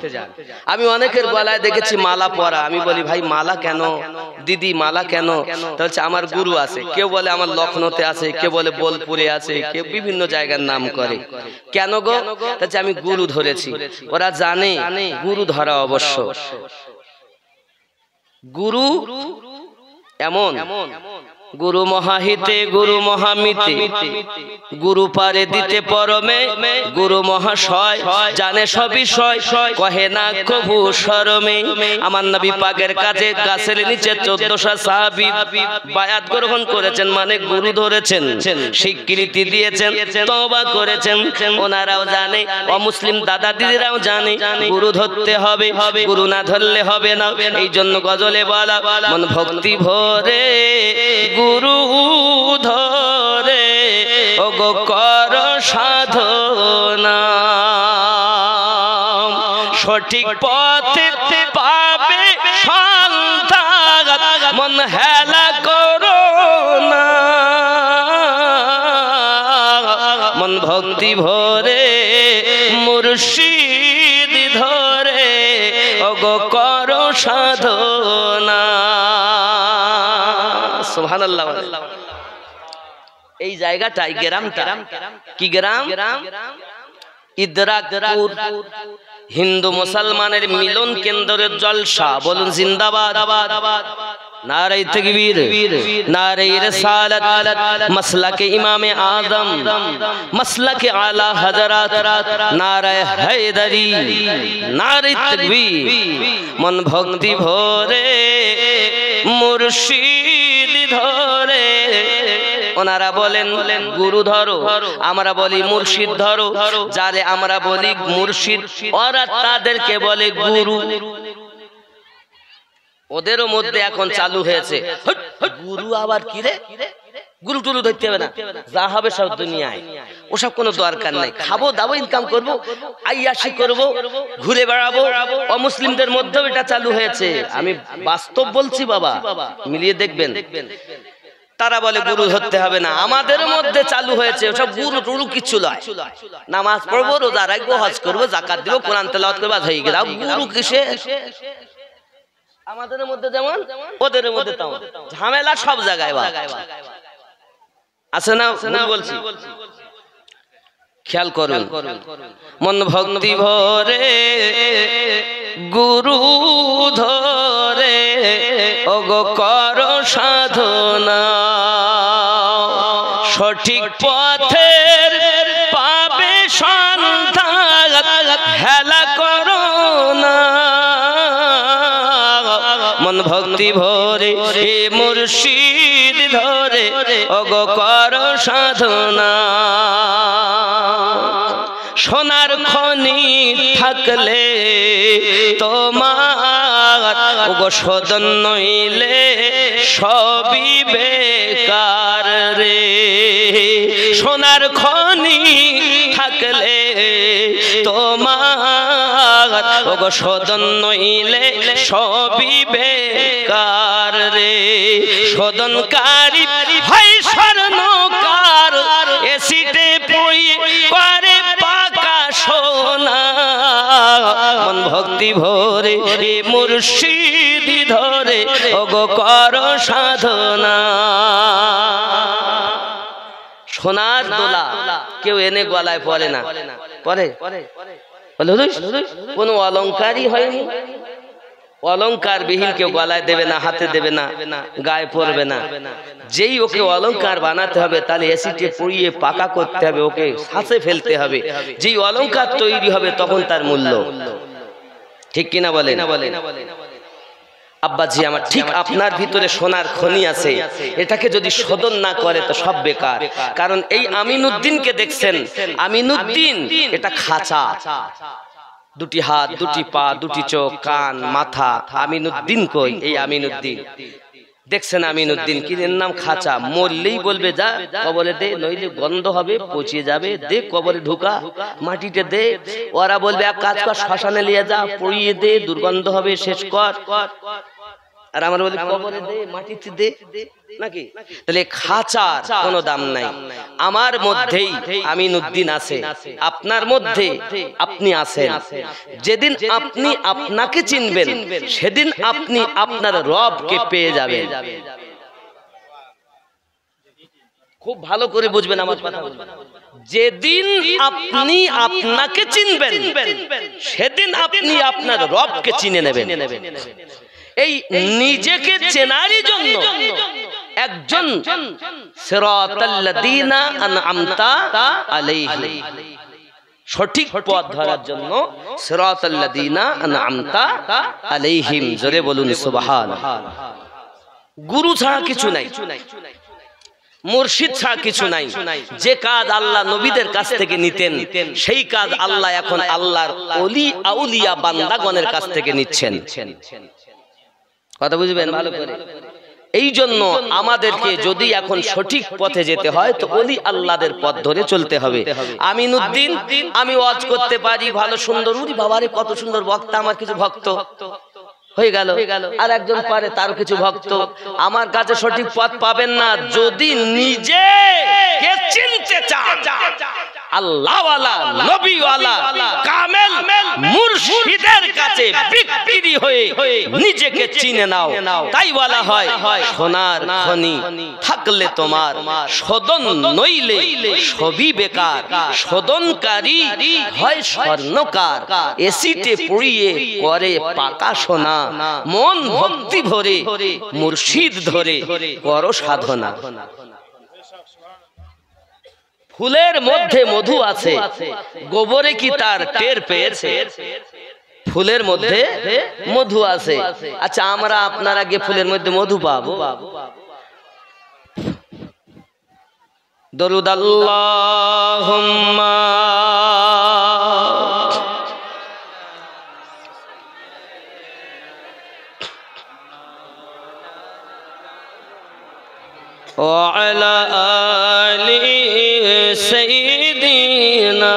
আমি অনেকের গলায় দেখেছি মালা পরা, আমি বলি ভাই মালা কেন দিদি, মালা কেন? তাহলে আমার গুরু আছে, কেউ বলে আমার লখনৌতে আছে, কেউ বলে বোলপুরে আছে, কেউ বিভিন্ন জায়গার নাম করে। কেন গো? তাহলে আমি গুরু ধরেছি। ওরা জানে গুরু ধরা অবশ্য। গুরু এমন, গুরু মহাহিতে গুরু মহামিতে, গুরু পারে দিতে পরমে, গুরু মহাশয় জানে সব বিষয়, কহে না কভু শরমে। আমার নবী পাকের কাছে গাছের নিচে 1400 সাহাবী বায়াত গ্রহণ করেছেন, মানে গুরু ধরেছেন, স্বীকৃতি দিয়েছেন, তওবা করেছেন। ওনারাও জানে, অমুসলিম দাদা দিদিরাও জানে গুরু ধরতে হবে, গুরু না ধরলে হবে না। এই জন্য গজলে বলা, মন ভক্তি ভরে গুরু ধরে ওগো কর সাধনা, সঠিক পথে পাবে সন্তান, মন হেলা করো না। মন ভক্তি ভরে মুর্শিদ ধরে ওগো কর সাধনা। সুবহানাল্লাহ। এই জায়গাটাই, গ্রামটা কি গ্রাম? ইদরাকপুর, হিন্দু মুসলমানের মিলন কেন্দ্রের জলসা। বলুন জিন্দাবাদ। নারে তাকবীর, নারে রিসালাত, মাসলাকে ইমামে আযম, মাসলাকে আলা হযরত, নারে হায়দারি, নারে তাকবীর। মন ভক্তি ভরে মুর্শিদ ধরে। ওনারা বলেন গুরু ধরো, আমরা বলি মুর্শিদ ধরো। যারে আমরা বলি মুর্শিদ, ওরা তাদেরকে বলে গুরু। ওদেরও মধ্যে এখন চালু হয়েছে গুরু আবার কি রে, গুরু টুরু ধরতে হবে না, যা হবে সব দুনিয়ায়। ওসব কোনো দরকার নাই। খাবো দাবো, ইনকাম করবো, আইয়াসি করবো, ঘুরে বেড়াবো। অমুসলিমদের মধ্যেও এটা চালু হয়েছে, আমি বাস্তব বলছি বাবা, মিলিয়ে দেখবেন। তারা বলে গুরু ধরতে হবে না, আমাদের মধ্যে চালু হয়েছে ওসব গুরু টুরু কিচ্ছু নয়। নামাজ পড়বো, রোজা রাখবো, হজ করবো, যাকাত দিব, কোরআন তেলাওয়াত করবো, হয়ে গেল। গুরু কিসে? আমাদের মধ্যে যেমন ওদের মধ্যে তেমন ঝামেলা সব জায়গায় আছে না? বলছি, খেয়াল করুন। মন ভক্তি ভরে গুরু ধরে ওগো কর সাধনা, সঠিক পথের পাবে সন্ধান, হেলা করো না। মন ভক্তি ভরে মুর্শিদ ধরে ওগো কর সাধনা, সোনার খনি থাকলে তোমার ওগো সদন নইলে সবই বেকার রে। সোনার খনি থাকলে তোমার ওগো সদন নইলে সবই বেকার রে। সদনকারী ভাই স্বর্ণকার, এসিতে পই করে পাকা সোনা। মন ভক্তি ভরে মুর্শিদ ধরে ওগো কর সাধনা। সোনার দোলা কেউ এনে গলায় পরে না, পরে কোন অলংকারই হয়নি। অলংকার বিহীন কেউ গলায় দেবে না, হাতে দেবে না, গায়ে পরবে না। যেই ওকে অলংকার বানাতে হবে তাহলে এসিটে পুড়িয়ে পাকা করতে হবে, ওকে ছাঁচে ফেলতে হবে। যেই অলংকার তৈরি হবে তখন তার মূল্য। ঠিক কিনা বলেন? আব্বাজি আমার, ঠিক আপনার ভিতরে সোনার খনি আছে, এটাকে যদি শোধন না করে তো সব বেকার। কারণ এই আমিনউদ্দিনকে দেখছেন, আমিনউদ্দিন এটা খাঁচা, দুটি হাত, দুটি পা, দুটি চোখ, কান, মাথা। আমিনউদ্দিন কই? এই আমিনউদ্দিন দেখছেন, আমিনউদ্দিন কি নাম? খাঁচা। মরলেই বলবে যা কবরে দে, নইলে গন্ধ হবে, পচে যাবে, দে কবরে ঢুকা, মাটিতে দে। ওরা বলবে এক কাজ কর, শ্মশানে নিয়ে যা, পড়িয়ে দে, দুর্গন্ধ হবে, শেষ কর। আর আমরা বলি কবরে দে, মাটিতে দে, নাকি? তাহলে খাঁচার কোনো দাম নাই। আমার মধ্যেই আমিনউদ্দিন আছে, আপনার মধ্যে আপনি আছেন। যেদিন আপনি আপনাকে চিনবেন সেদিন আপনি আপনার রবকে পেয়ে যাবেন। খুব ভালো করে বুঝবেন আমার কথা। যেদিন আপনি আপনাকে চিনবেন সেদিন আপনি আপনার রবকে চিনে নেবেন। এই নিজেকে চেনারই জন্য একজন সিরাতাল্লাযীনা আনআমতা আলাইহিম, সঠিক পথ ধরার জন্য সিরাতাল্লাযীনা আনআমতা আলাইহিম, জোরে বলুন সুবহানাল্লাহ। গুরু ছাড়া কিছু নাই, মুর্শিদ ছাড়া কিছু নাই। যে কাজ আল্লাহ নবীদের কাছ থেকে নিতেন সেই কাজ আল্লাহ এখন আল্লাহর ওলি আউলিয়া বান্দাগণের কাছ থেকে নিচ্ছেন। কথা বুঝবেন ভালো করে। এই জন্য আমাদেরকে যদি এখন সঠিক পথে যেতে হয় তো ওলি আল্লাহদের পথ ধরে চলতে হবে। আমিনউদ্দিন, আমি ওয়াজ করতে পারি ভালো সুন্দর, উরি বাবারে কত সুন্দর বক্তা, আমার কিছু ভক্ত হয়ে গেল। আর একজন পারে, তার কিছু ভক্ত। আমার কাছে সঠিক পথ পাবেন না যদি নিজে কে চিনতে চান। আল্লাহওয়ালা, নবীওয়ালা, কামেল মুর্শিদের কাছে বিক্রি হয়ে নিজেকে চিনে নাও। তাই বলা হয় সোনার খনি থাকলে তোমার শোধন নইলে সবই বেকার। শোধনকারী হয় স্বর্ণকার, এসিটে পুড়িয়ে করে পাকা সোনা। মন ভক্তি ভরে মুর্শিদ ধরে করো সাধনা। ফুলের মধ্যে মধু আছে, গোবরে কি তার টের পেয়েছে? ফুলের মধ্যে মধু আছে। আচ্ছা, আমরা আপনারা গিয়ে ফুলের মধ্যে মধু পাবো? দরুদ আল্লাহুম্মা وعلى آل سيدنا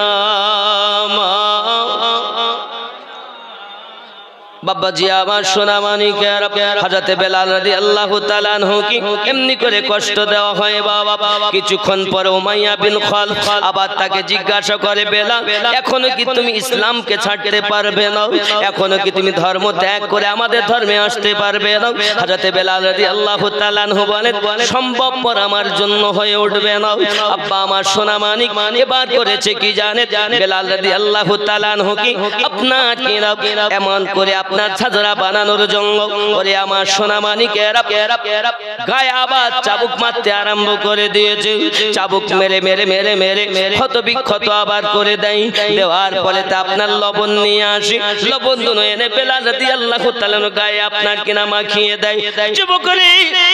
বাবা জি আমার সোনা মানিকের হযরত বেলাল রাদিয়াল্লাহু তাআলা আনহু কি এমনি করে কষ্ট দেওয়া হয় বাবা। কিছুক্ষণ পরে উমাইয়া বিন খালফ আবার তাকে জিজ্ঞাসা করে, বেলাল এখনো কি তুমি ইসলামকে ছাড়তে পারবে না? এখনো কি তুমি ধর্ম ত্যাগ করে আমাদের ধর্মে আসতে পারবে না? হযরত বেলাল রাদিয়াল্লাহু তাআলা আনহু বলেন, সম্ভবপর আমার জন্য হয়ে উঠবে না। আব্বা আমার সোনা মানিক এবার করেছে কি জানে? বেলাল রাদিয়াল্লাহু তাআলা আনহু কি আপনাকে এমন করে আপনার ছাদরা বানানোর জন্য ওরে আমার সোনা মানিকেরা গায়ে আবার চাবুক মারতে আরম্ভ করে দিয়েছে। চাবুক মেরে মেরে মেরে মেরে ক্ষত বিক্ষত আবার করে দেয়। দেওয়ার ফলে তা আপনার লবণ নিয়ে আসি, লবণ দুনো এনে বেলাল রাদিয়াল্লাহু তাআলা গায়ে আপনার কিনা মাখিয়ে দেয়। যুবকরে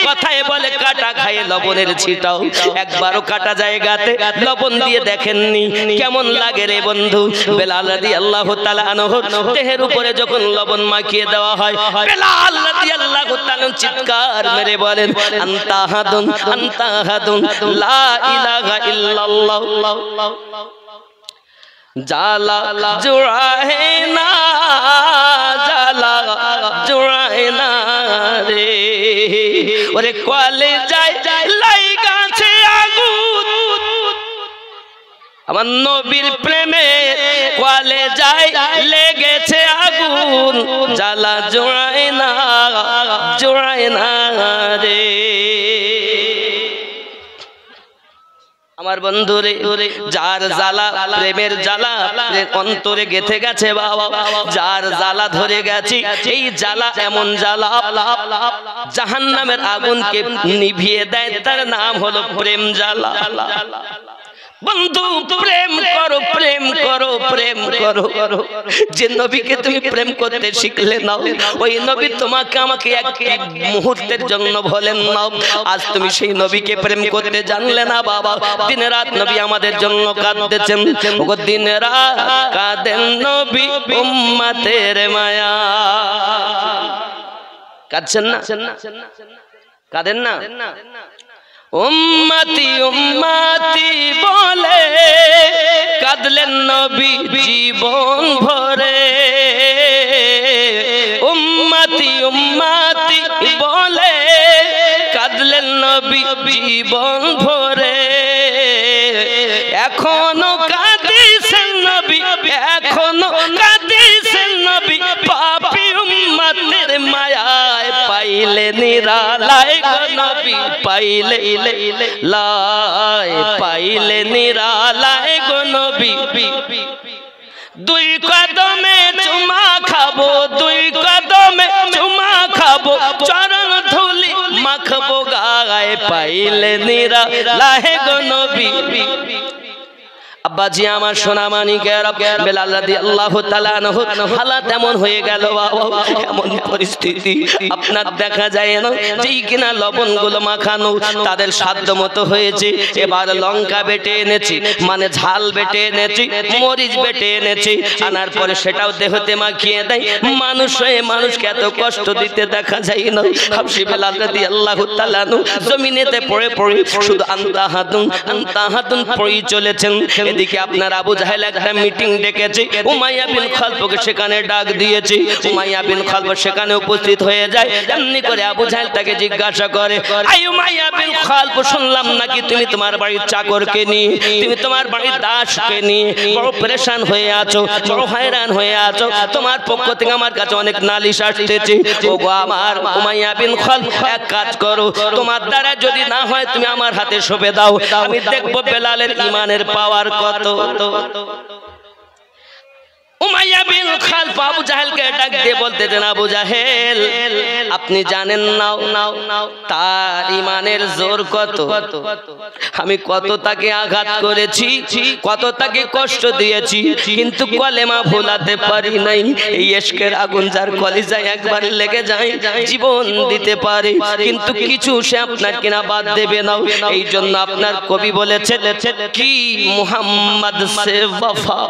কথায় বলে কাটা খায় লবণের ছিটাও, একবারও কাটা জায়গাতে লবণ দিয়ে দেখেননি কেমন লাগে রে বন্ধু? বেলাল রাদিয়াল্লাহু তাআলা আনহুর দেহের উপরে যখন লবণ মাখিয়ে দেওয়া হয়, বেলাল রাদিয়াল্লাহু তাআলা চিৎকার মেরে বলেন, আনতা হাদুন আনতা হাদুন লা ইলাহা ইল্লাল্লাহ জালা জুড়াহে না জালা জুড়াহে না রে। ওরে কলে যায় লাই গাছে আগুন, আমার নবীর প্রেমে কলে যায় লেগেছে আগুন, জ্বালা জোড়ায় না রে। আমার বন্ধু রে, যার জ্বালা প্রেমের জ্বালা অন্তরে গেথে গেছে বাবা, যার জ্বালা ধরে গেছে, এই জ্বালা এমন জ্বালা জাহান্নামের আগুনকে নিভিয়ে দেয়, তার নাম হলো প্রেম জ্বালা। বন্ধু প্রেম করো প্রেম করো প্রেম করো। যে নবীকে তুমি প্রেম করতে শিখলে নাও, ওই নবী তোমাকে আমাকে এক মুহূর্তের জন্য বলেন নাও। আজ তুমি সেই নবীকে প্রেম করতে জানলে না বাবা। দিন রাত নবী আমাদের জন্য কাঁদতেছেন, ওগো দিন রাত কাঁদেন নবী উম্মতের মায়া। কাঁদছেন না? কাঁদেন না? উম্মতি উম্মতি বলে কাঁদলেন নবী জীবন ভরে। উম্মতি উম্মতি বলে কাঁদলেন নবী জীবন ভরে। এখনো কাঁদিছেন নবী, এখনো কাঁদিছেন নবী, পাপী উম্মতের মায়ায় পাইলে নিরালায় গো নবী, পাইলে লাই পাইলে নিরালায় গো নবী। দুই কদমে চুমা খাবো, দুই কদমে চুমা খাবো, চরণ ধুলি মাখবো গায়ে, পাইলে নিরালায় গো নবী। আব্বাজি আমার সোনা মানিকের বেলাল রাদিয়াল্লাহু তাআলা আনহু হালাত এমন হয়ে গেল বাবা, এমন পরিস্থিতি আপনার দেখা যায় না, যেই কিনা লবণগুলো মাখানো তাদের সাধ্য মতো হয়েছে। এবার লঙ্কা বেটে এনেছি, মানে ঝাল বেটে এনেছি, মরিচ বেটে এনেছি, আনার পরে সেটাও দেহতে মাখিয়ে দেয়। মানুষ হয়ে মানুষকে এত কষ্ট দিতে দেখা যায় না। হাবশী বেলাল রাদিয়াল্লাহু তাআলা আনহু জমিনেতে পড়ে পড়ে শুধু আনতা হাদুন পড়েই চলেছেন। এদিকে আপনার আবু জাহেল একটা মিটিং ডেকেছে, উমাইয়া বিন খালফকে সেখানে ডাক দিয়েছে। উমাইয়া বিন খালফ সেখানে উপস্থিত হয়ে যায়। এমনি করে আবু জাহেল তাকে জিজ্ঞাসা করে, আই উমাইয়া বিন খালফ, শুনলাম নাকি তুমি তোমার বাড়ির চাকরকে নিয়ে, তুমি তোমার বাড়ির দাসকে নিয়ে বড় পরেশান হয়ে আছো, বড় হয়রান হয়ে আছো, তোমার পক্ষ থেকে আমার কাছে অনেক নালিশ আসতেছে। ওগো আমার উমাইয়া বিন খালফ, এক কাজ করো, তোমার দ্বারা যদি না হয় তুমি আমার হাতে সঁপে দাও, আমি দেখবো বেলালের ঈমানের পাওয়ার কত। উমাইয়া বিন খালফ আবু জাহেলকে ডাক দিয়ে বলতেছেন, আবু জাহেল আপনি জানেন না তার ঈমানের জোর কত? আমি কত তাকে আঘাত করেছি, কত তাকে কষ্ট দিয়েছি, কিন্তু কলেমা ভোলাতে পারি নাই। এই ইশকের আগুন যার কলিজায় একবার লেগে যায় জীবন দিতে পারে, কিন্তু কিছু সে আপনার কিনা বাদ দেবে না। এই জন্য আপনার কবি বলেছে কি, মুহাম্মদ সে वफा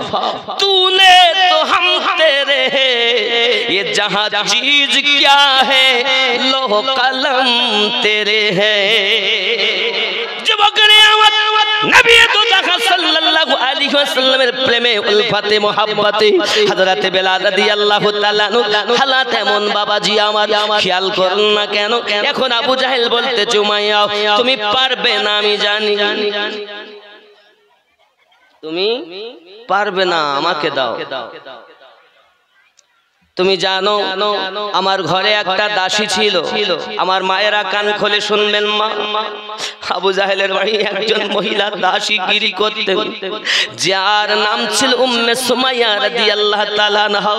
तूने तो हम तेरे हैं, ये जहां चीज क्या है लोह कलम तेरे हैं। নবী তো দেখা সাল্লাল্লাহু আলাইহি ওয়াসাল্লামের প্রেমে উলফাতে মুহাব্বতে হযরত বেলাল রাদিয়াল্লাহু তাআলা হালাত এমন বাবাজি আমার খেয়াল করুন না কেন এখন আবু জাহেল বলতেছে উমাইয়া তুমি পারবে না আমি জানি তুমি পারবে না আমাকে দাও তুমি জানো আমার ঘরে একটা দাসী ছিল আমার মায়েরা কান খুলে শুনবেন মা আবু জাহেলের বাড়ি একজন মহিলা দাসী গিরি করতেন যার নাম ছিল উম্মে সুমাইয়া রাদিয়াল্লাহু তাআলা আনহা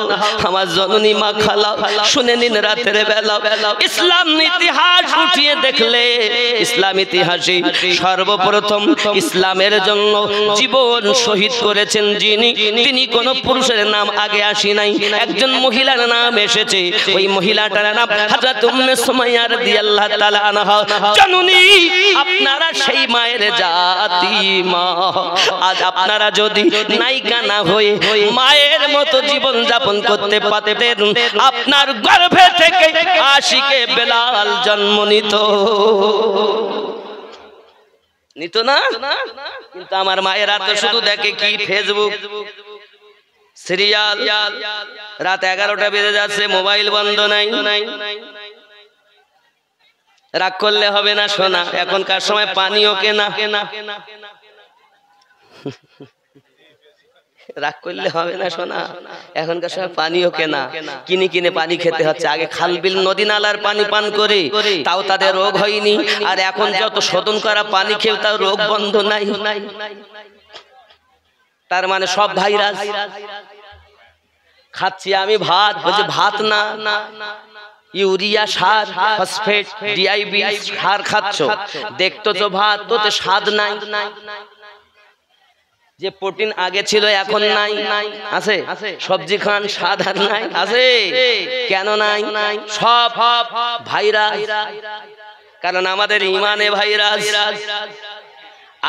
আমার জননী মা খালা শুনে নিন রাতের বেলা ইসলাম ইতিহাস উঠিয়ে দেখলে ইসলাম ইতিহাসে সর্বপ্রথম ইসলামের জন্য জীবন শহীদ করেছেন যিনি তিনি কোন পুরুষের নাম আগে আসি নাই একজন মহিলার নাম এসেছে ওই মহিলাটার নাম হযরত উম্মে সুমাইয়া রাদিয়াল্লাহু তাআলা আনহা জননী আপনারা সেই মায়ের জাতি মা আজ আপনারা যদি নায়িকা না হয়ে মায়ের মতো জীবন যাপন করতে পারতেন আপনার গর্ভে থেকে আশিকে বেলাল জন্ম নিত না কিন্তু আমার মায়েরা তো শুধু দেখে কি ফেসবুক সিরিয়াল রাত 11টা বেজে যাচ্ছে মোবাইল বন্ধ নাই রাগ করলে হবে না সোনা এখনকার সময় পানিও কেনা রাগ করলে হবে না সোনা এখনকার সময় পানিও কেনা কিনে পানি খেতে হচ্ছে আগে খাল বিল নদী নালার পানি পান করে তাও তাদের রোগ হয়নি আর এখন যত শোধন করা পানি খেয়ে তাও রোগ বন্ধ নাই তার মানে সব ভাইরাস খাচ্ছি আমি ভাত বলছে ভাত না ইউরিয়া সার ফসফেট ডিআইবি সার খাচ্ছ দেখতো তো ভাত তোতে স্বাদ নাই যে প্রোটিন আগে ছিল এখন নাই আছে সবজি খান স্বাদ আর নাই আছে কেন নাই সব ভাইরাস কারণ আমাদের ইমানে ভাইরাস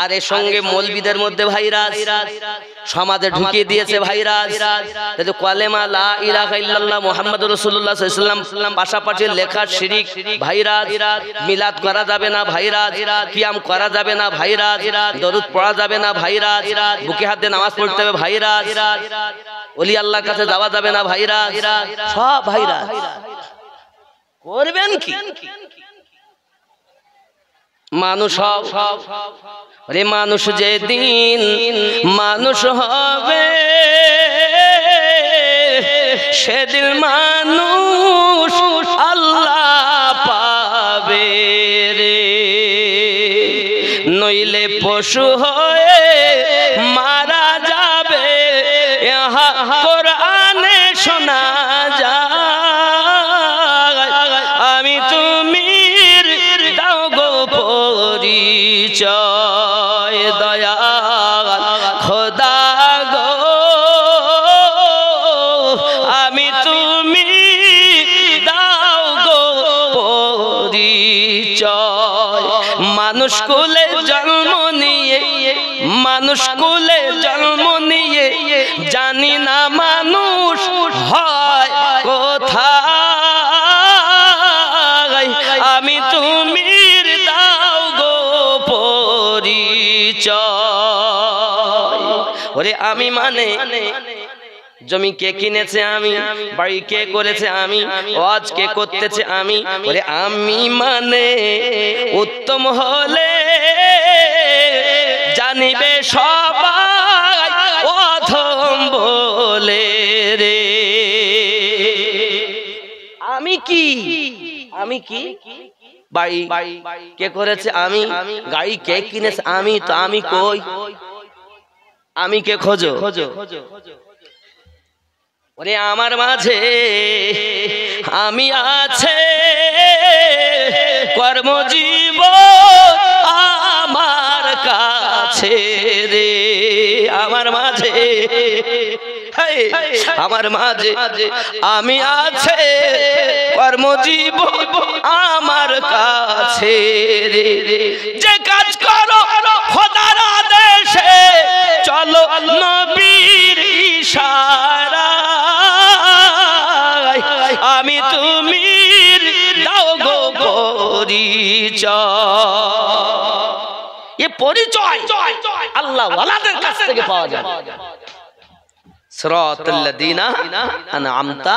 আর এর সঙ্গে মৌলবীদের মধ্যে ভাইরাস সমাজে ঢুকিয়ে দিয়েছে ভাইরাস কালেমা লা ইলাহা ইল্লাল্লাহ মুহাম্মাদুর রাসূলুল্লাহ সাল্লাল্লাহু আলাইহি ওয়াসাল্লাম পাশাপাশি লেখা শিরিক ভাইরাস মিলাদ করা যাবে না ভাইরাস কিয়াম করা যাবে না ভাইরাস দরুদ পড়া যাবে না ভাইরাস বুকে হাত দিয়ে নামাজ পড়তে হবে ভাইরাস ওলি আল্লাহর কাছে যাওয়া যাবে না ভাইরাস সব ভাইরাস করবেন কি মানুষ রে মানুষ যেদিন মানুষ হবে সেদিন মানুষ আল্লাহ পাবে রে নইলে পশু হয়ে মারা যাবে ইহা কোরআনে শোনা যায় আমি তুমি দাও গো পরিচয় দয়াল খোদা গো আমি তুমি দাও গো পরিচয় মানুষ কুলে জন্ম নিয়ে জানি না মানুষ হয় কোথায় আমি তুমি দাও গো পরিচয় ওরে আমি মানে জমি কে কিনেছে আমি বাড়ি কে করেছে আমি ওয়াজ কে করতেছে আমি ওরে আমি মানে উত্তম হলে জানিবে সবাই অধম বলে রে আমি কি বাড়ি কে করেছে আমি গাড়ি কে কিনেছে আমি তো আমি কই আমি কে খোঁজো ওরে আমার মাঝে আমি আছে কর্মজীবন আমার কাছে রে আমার মাঝে আমি আছে কর্মজীবন আমার কাছে রে যে কাজ করো খোদার আদেশে চলো নবীর ইশারায় আমি তুমি দাও গো পরিচয় এ পরিচয় আল্লাহ ওয়ালাদের কাছ থেকে পাওয়া যায়। সিরাতাল্লাযীনা আনআমতা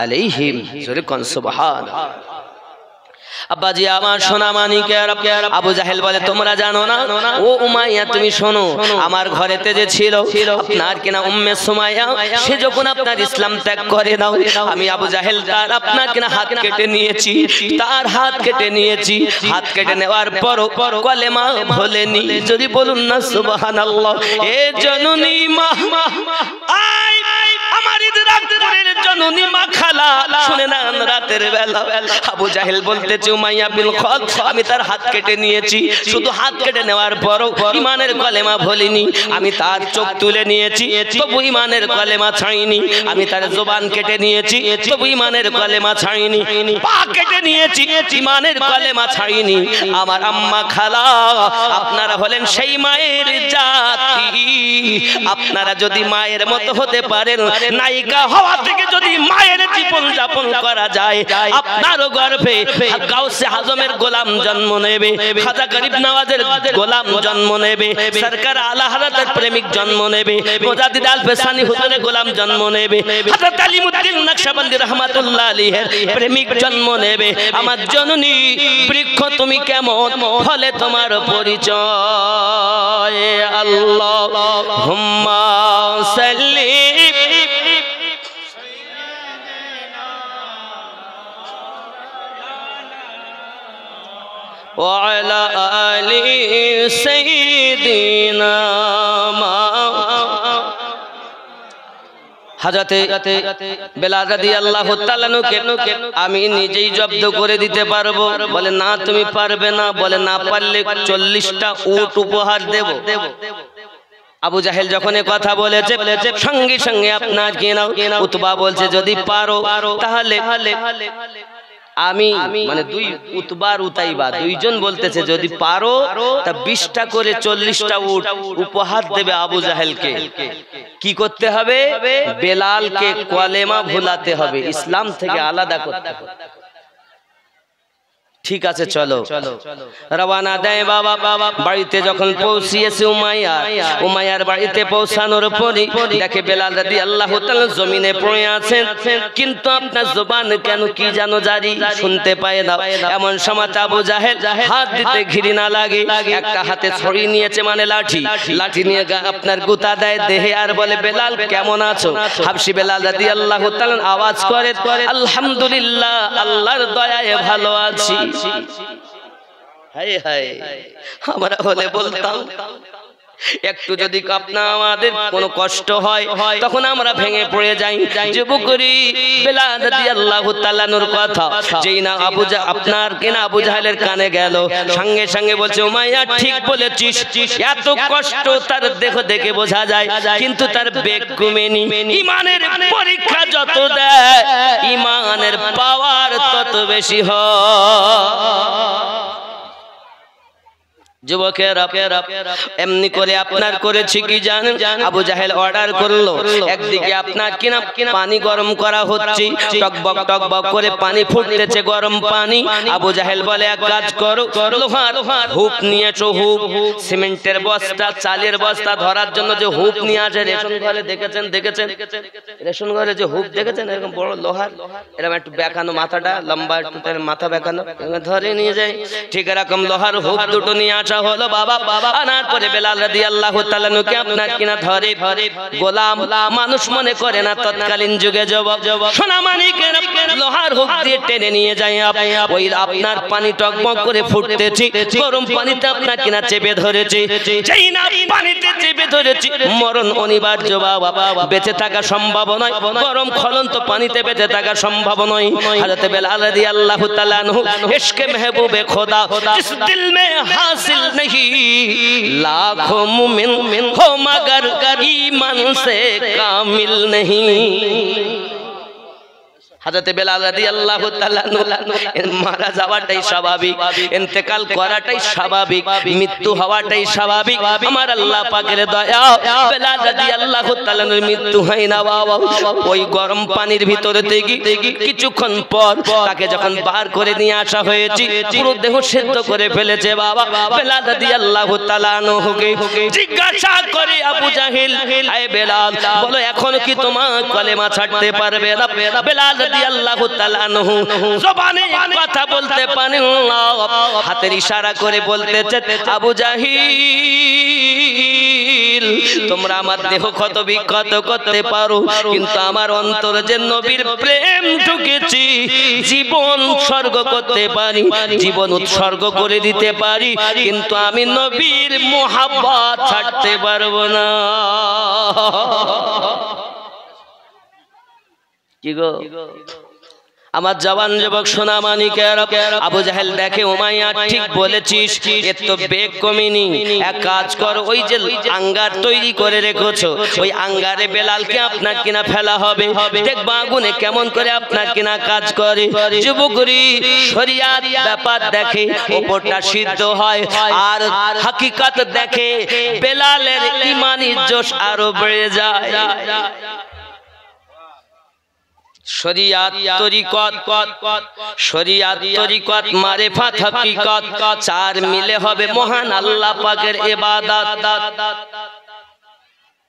আলাইহিম, জোরে কোন সুবহানাল্লাহ। আব্বাজি আমার সোনা মানিকের, আবু জাহেল বলে তোমরা জানো না ও উমাইয়া তুমি শোনো, আমার ঘরেতে যে ছিল আপনার কিনা উম্মে সুমাইয়া, সে যখন আপনার ইসলাম ত্যাগ করে নাও, আমি আবু জাহেল তার আপনার কিনা হাত কেটে নিয়েছি, তার হাত কেটে নিয়েছি। হাত কেটে নেওয়ার পরও কলেমা ভোলেনি, যদি বলুন না সুবহানাল্লাহ। এ জননী মা, আই আমার ইদরাকপুরের জননী মা খালা, শুনে না রাতের বেলা আবু জাহেল বলতেছে উমাইয়া বিন খালদ আমি তার হাত কেটে নিয়েছি, শুধু হাত কেটে নেওয়ার পরও ঈমানের কলেমা বলিনি, আমি তার চোখ তুলে নিয়েছি তবু ঈমানের কলেমা ছাড়িনি, আমি তার জবান কেটে নিয়েছি তবু ঈমানের কলেমা ছাড়িনি, পা কেটে নিয়েছি ঈমানের কলেমা ছাড়িনি। আমার আম্মা খালা আপনারা হলেন সেই মায়ের জাতি, আপনারা যদি মায়ের মতো হতে পারেন, নায়িকা হওয়া থেকে যদি মায়ের জীবন যাপন করা যায়, আপনারও গর্ভে গাউসে আজমের গোলাম জন্ম নেবে, খাজা গরিব নওয়াজের গোলাম জন্ম নেবে, সরকার আলা হযরতের প্রেমিক জন্ম নেবে, মুজাদ্দিদ আল ফেসানি হুজুরের গোলাম জন্ম নেবে, হযরত আলিমউদ্দিন নকশবন্দি রাহমাতুল্লাহ আলাইহির প্রেমিক জন্ম নেবে। আমার জননী বৃক্ষ তুমি কেমন, ফলে তোমার পরিচয়। আল্লাহুম্মা সাল্লি وعلى آل سيدنا হযরতে বেলাল রাদিয়াল্লাহু তাআলা কে আমি নিজেই জব্দ করে দিতে পারবো, বলে না তুমি পারবে না, বলে না পারলে 40টা উট উপহার দেব। আবু জাহেল যখন এই কথা বলেছে সঙ্গে সঙ্গে আপনার কি নাও উতবা বলছে যদি পারো তাহলে আমি মানে দুই উতবার উতাইবা দুইজন বলতেছে যদি পারো তা 20টা করে 40টা উট উপহার দেবে আবু জাহেলকে। কি করতে হবে? বেলালকে কলেমা ভুলাতে হবে, ইসলাম থেকে আলাদা করতে হবে। ঠিক আছে চলো রওনা দেয় বাবা। বাড়িতে যখন পৌঁছিয়েছে উমাইয়ার বাড়িতে পৌঁছানোর পরই দেখে বেলাল রাদিয়াল্লাহু তাআলা জমিনে পড়ে আছেন, কিন্তু আপনার জবান কেন কি জানো জারি শুনতে পায় না। এমন সময় আবু জাহেল হাত দিতে ঘৃণা লাগে, একটা হাতে ছড়ি নিয়েছে মানে লাঠি নিয়ে আপনার গুতা দেয় দেহে আর বলে বেলাল কেমন আছো? হাবশি বেলাল রাদিয়াল্লাহু তাআলা আওয়াজ করে আলহামদুলিল্লাহ, আল্লাহর দয়ায় ভালো আছি। হায় হায় আমরা হলে বলতাম একটু যদি আপনা আমাদের কোনো কষ্ট হয় তখন আমরা ভেঙে পড়ে যাই। যুবকরি বেলাল রাদিয়াল্লাহু তাআলা নূর কথা যেই না আপনার কিনা আবু জাহেলের কানে গেল, সঙ্গে সঙ্গে বলছে উমাইয়া ঠিক বলেছিস, এত কষ্ট তার দেহ দেখে বোঝা যায় কিন্তু তার বেগ কমেনি। ঈমানের পরীক্ষা যত দেয় ঈমানের পাওয়ার তত বেশি হয়। যুবকেরা এমনি করে আপনার করেছে কি জানেন? আবু জাহেল অর্ডার করলো, একদিকে আপনার কিনা পানি গরম করা হচ্ছে, টকবক টকবক করে পানি ফুটতেছে গরম পানি। আবু জাহেল বলে এক কাজ করো, লোহার হুপ নিয়ে এসো, হুপ সিমেন্টের বস্তা চালের বস্তা ধরার জন্য যে হুপ নিয়ে আসে রেশন ঘরে দেখেছেন রেশন ঘরে যে হুপ দেখেছেন এরকম বড় লোহার, এরকম একটু বেঁকানো মাথাটা লম্বা একটু মাথা বেঁকানো ধরে নিয়ে যায়, ঠিক এরকম লোহার হুপ দুটো নিয়ে আসে হলো বাবা। আনার পরে বেলাল রাদিয়াল্লাহু তাআলা কে আপনার কিনা ধরে গোলাম মানুষ মনে করে না, তৎকালীন যুগে সোনা মানিকের লোহার হুক দিয়ে টেনে নিয়ে যায়। ওই আপনার পানি টকবক করে ফুটতেছে, গরম পানিতে আপনার কিনা চেপে ধরেছে, যেই না পানিতে চেপে ধরেছে মরণ অনিবার্য বাবা, বেঁচে থাকা সম্ভব নয়, গরম খলন্ত পানিতে বেঁচে থাকা সম্ভব নয়। হযরত বেলাল রাদিয়াল্লাহু তাআলা ইশকে মেহবুবে খোদা जिस दिल में हासिल नहीं लाखों मुमिन हो मगर ईमान से कामिल नहीं। হযরত বেলাল রাদিয়াল্লাহু তাআলা মারা যাওয়াটাই স্বাভাবিক, ইন্তেকাল করাটাই স্বাভাবিক, মৃত্যু হওয়াটাই স্বাভাবিক। আমার আল্লাহ পাকের দয়া, বেলাল রাদিয়াল্লাহু তাআলার মৃত্যু হয় না বাবা। ওই গরম পানির ভিতরে থেকে কিছুক্ষণ পর তাকে যখন বার করে নিয়ে আসা হয়েছে, পুরো দেহ সেদ্ধ করে ফেলেছে বাবা। বেলাল রাদিয়াল্লাহু তাআলা আনহুকে জিজ্ঞাসা করে আবু জাহেল, আয় বেলাল, বলো এখন কি তোমার কলেমা ছাড়তে পারবে না? বেলাল রাদিয়াল্লাহু তাআলা আনহু জবানে কথা বলতে পারেন না, হাতের ইশারা করে বলতেছে, আবু জাহিল, তোমরা আমার দেহ ক্ষত বিক্ষত করতে পারো, কিন্তু আমার অন্তরে যে নবীর প্রেম ঢুকেছি, জীবন উৎসর্গ করতে পারি, জীবন উৎসর্গ করে দিতে পারি, কিন্তু আমি নবীর মোহাব্বত ছাড়তে পারবো না। কি গো আমার জওয়ান যুবক সোনা মানিকেরা, আবু জাহেল দেখে উমাইয়া ঠিক বলেছিস, এর তো বেগ কমেনি, এক কাজ কর, ওই যে আঙ্গার তৈরি করে রেখেছো, ওই আঙ্গারে বেলালকে আপনার কিনা ফেলা হবে, দেখবা আগুনে কেমন করে আপনার কিনা কাজ করে। যুবকরি শরিয়াত ব্যাপার দেখে, ওপরটা সিদ্ধ হয়, আর হাকিকত দেখে, বেলালের ঈমানি জোশ আরো বেড়ে যায়। শরিয়াত তরিকত, শরিয়াত তরিকত, মারিফাত, হাকিকত, চার মিলে হবে মহান আল্লাহ পাকের ইবাদত।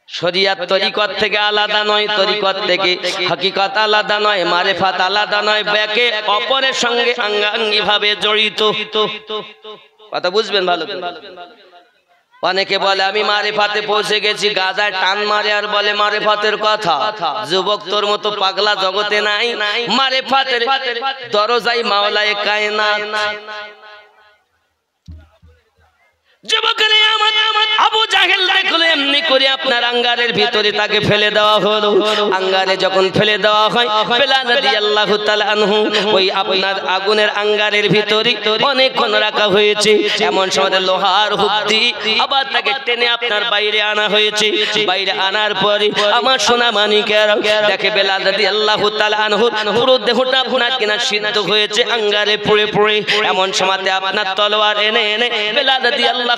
শরিয়াত তরিকত থেকে আলাদা নয়, তরিকত থেকে হাকিকত আলাদা নয়, মারিফাত আলাদা নয়, একে অপরের সঙ্গে অঙ্গাঙ্গি ভাবে জড়িত। কথা বুঝবেন ভালো করে। অনেকে বলে আমি মারিফাতে পৌঁছে গেছি, গাজায় টান মারে আর বলে মারিফাতের কথা। যুবক, তোর মতো পাগলা জগতে নাই। মারিফাতের দরজাই মাওলায়ে কায়নাত। যুবকরে আমার আবু জাহেল দেখলে এমনি করে আপনার আঙ্গারের ভিতরে তাকে ফেলে দেওয়া হলো। আঙ্গারে যখন ফেলে দেওয়া হয়, বেলাল রাদিয়াল্লাহু তাআলা আনহু ওই আপনার আগুনের আঙ্গারের ভিতরে অনেকক্ষণ রাখা হয়েছে। এমন সময় লোহার হুক দিয়ে আবার তাকে টেনে আপনার বাইরে আনা হয়েছে। বাইরে আনার পরে আমার সোনা মানিকেরা দেখে বেলাল রাদিয়াল্লাহু তাআলা আনহু পুরো দেহটা আপনার কিনা সিদ্ধ হয়েছে আঙ্গারে পুড়ে পুড়ে। এমন সময় আপনার তলোয়ার এনে এনে বেলাল রাদিয়াল্লাহু